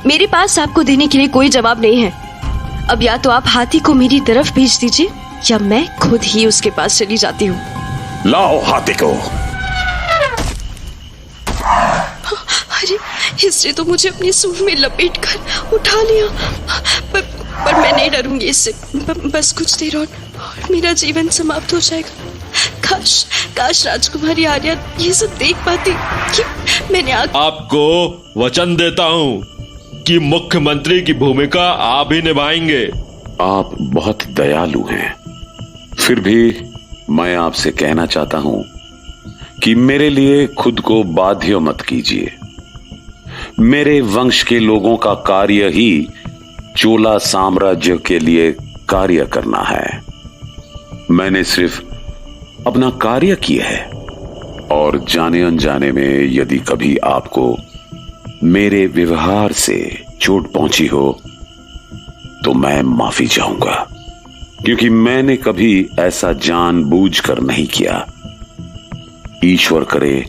मेरे पास आपको देने के लिए कोई जवाब नहीं है। अब या तो आप हाथी को मेरी तरफ भेज दीजिए या मैं खुद ही उसके पास चली जाती हूँ। लाओ हाथी को। अरे इसने तो मुझे अपनी सूंड में लपेट कर उठा लिया। पर मैं नहीं डरूंगी इससे। बस कुछ देर और मेरा जीवन समाप्त हो जाएगा। काश राजकुमारी आर्या ये सब देख पाती कि मैंने आपको वचन देता हूँ कि मुख्यमंत्री की भूमिका आप ही निभाएंगे। आप बहुत दयालु हैं, फिर भी मैं आपसे कहना चाहता हूं कि मेरे लिए खुद को बाध्य मत कीजिए। मेरे वंश के लोगों का कार्य ही चोला साम्राज्य के लिए कार्य करना है। मैंने सिर्फ अपना कार्य किया है, और जाने अनजाने में यदि कभी आपको मेरे व्यवहार से चोट पहुंची हो तो मैं माफी चाहूंगा, क्योंकि मैंने कभी ऐसा जानबूझकर नहीं किया। ईश्वर करे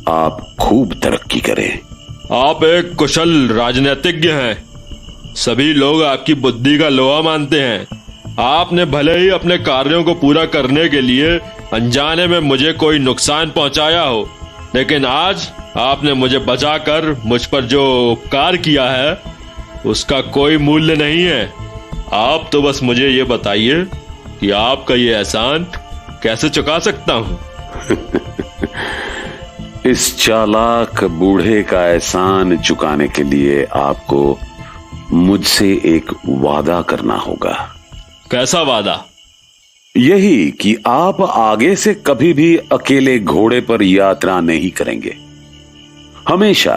आप खूब तरक्की करें। आप एक कुशल राजनीतिज्ञ हैं। सभी लोग आपकी बुद्धि का लोहा मानते हैं। आपने भले ही अपने कार्यों को पूरा करने के लिए अनजाने में मुझे कोई नुकसान पहुंचाया हो, लेकिन आज आपने मुझे बचाकर मुझ पर जो उपकार किया है उसका कोई मूल्य नहीं है। आप तो बस मुझे ये बताइए कि आपका ये एहसान कैसे चुका सकता हूँ। इस चालाक बूढ़े का एहसान चुकाने के लिए आपको मुझसे एक वादा करना होगा। कैसा वादा? यही कि आप आगे से कभी भी अकेले घोड़े पर यात्रा नहीं करेंगे। हमेशा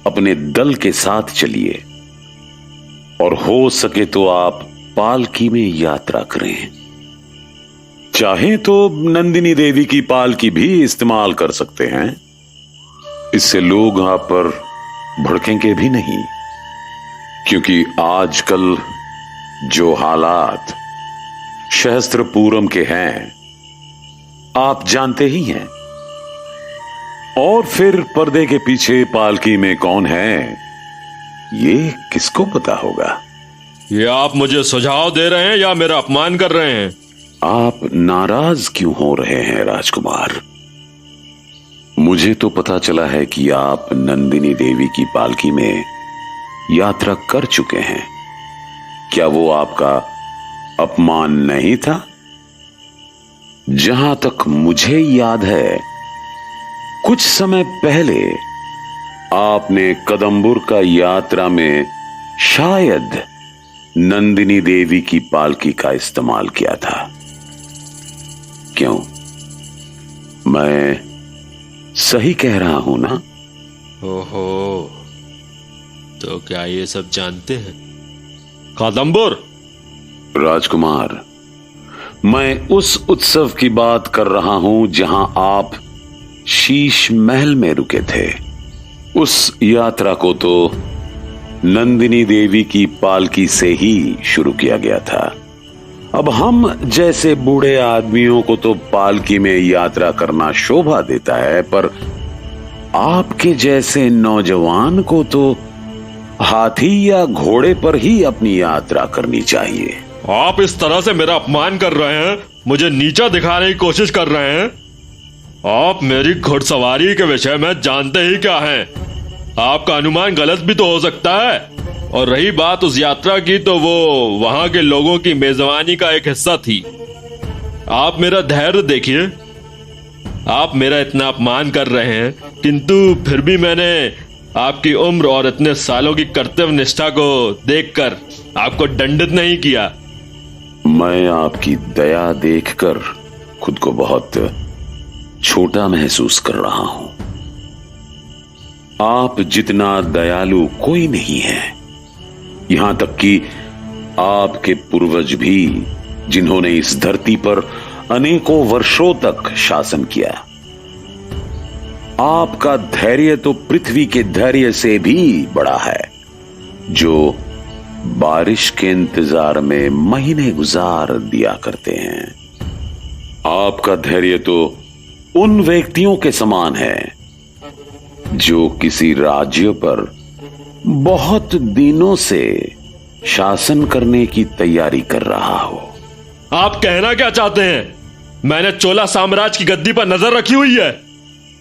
अपने दल के साथ चलिए, और हो सके तो आप पालकी में यात्रा करें। चाहे तो नंदिनी देवी की पालकी भी इस्तेमाल कर सकते हैं। इससे लोग आप पर भड़केंगे भी नहीं, क्योंकि आजकल जो हालात सहस्त्रपुरम के हैं आप जानते ही हैं। और फिर पर्दे के पीछे पालकी में कौन है ये किसको पता होगा। ये आप मुझे सुझाव दे रहे हैं या मेरा अपमान कर रहे हैं? आप नाराज क्यों हो रहे हैं राजकुमार? मुझे तो पता चला है कि आप नंदिनी देवी की पालकी में यात्रा कर चुके हैं। क्या वो आपका अपमान नहीं था? जहां तक मुझे याद है, कुछ समय पहले आपने कदम्बुर का यात्रा में शायद नंदिनी देवी की पालकी का इस्तेमाल किया था। क्यों, मैं सही कह रहा हूं ना? ओहो, तो क्या ये सब जानते हैं? कदम्बुर? राजकुमार, मैं उस उत्सव की बात कर रहा हूं जहां आप शीश महल में रुके थे। उस यात्रा को तो नंदिनी देवी की पालकी से ही शुरू किया गया था। अब हम जैसे बूढ़े आदमियों को तो पालकी में यात्रा करना शोभा देता है, पर आपके जैसे नौजवान को तो हाथी या घोड़े पर ही अपनी यात्रा करनी चाहिए। आप इस तरह से मेरा अपमान कर रहे हैं, मुझे नीचा दिखाने की कोशिश कर रहे हैं। आप मेरी घुड़सवारी के विषय में जानते ही क्या हैं। आपका अनुमान गलत भी तो हो सकता है। और रही बात उस यात्रा की, तो वो वहां के लोगों की मेजबानी का एक हिस्सा थी। आप मेरा धैर्य देखिए। आप मेरा इतना अपमान कर रहे हैं, किंतु फिर भी मैंने आपकी उम्र और इतने सालों की कर्तव्य निष्ठा को देखकर आपको दंडित नहीं किया। मैं आपकी दया देखकर खुद को बहुत छोटा महसूस कर रहा हूं। आप जितना दयालु कोई नहीं है। यहां तक कि आपके पूर्वज भी, जिन्होंने इस धरती पर अनेकों वर्षों तक शासन किया। आपका धैर्य तो पृथ्वी के धैर्य से भी बड़ा है, जो बारिश के इंतजार में महीने गुजार दिया करते हैं। आपका धैर्य तो उन व्यक्तियों के समान है जो किसी राज्य पर बहुत दिनों से शासन करने की तैयारी कर रहा हो। आप कहना क्या चाहते हैं? मैंने चोला साम्राज्य की गद्दी पर नजर रखी हुई है।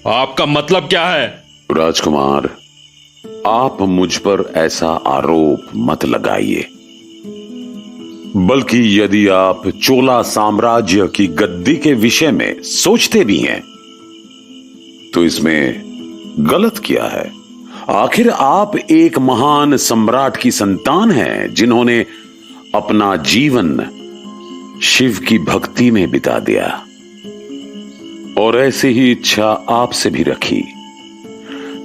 आपका मतलब क्या है? राजकुमार, आप मुझ पर ऐसा आरोप मत लगाइए, बल्कि यदि आप चोला साम्राज्य की गद्दी के विषय में सोचते भी हैं तो इसमें गलत क्या है? आखिर आप एक महान सम्राट की संतान हैं जिन्होंने अपना जीवन शिव की भक्ति में बिता दिया और ऐसे ही इच्छा आपसे भी रखी।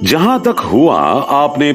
जहां तक हुआ, आपने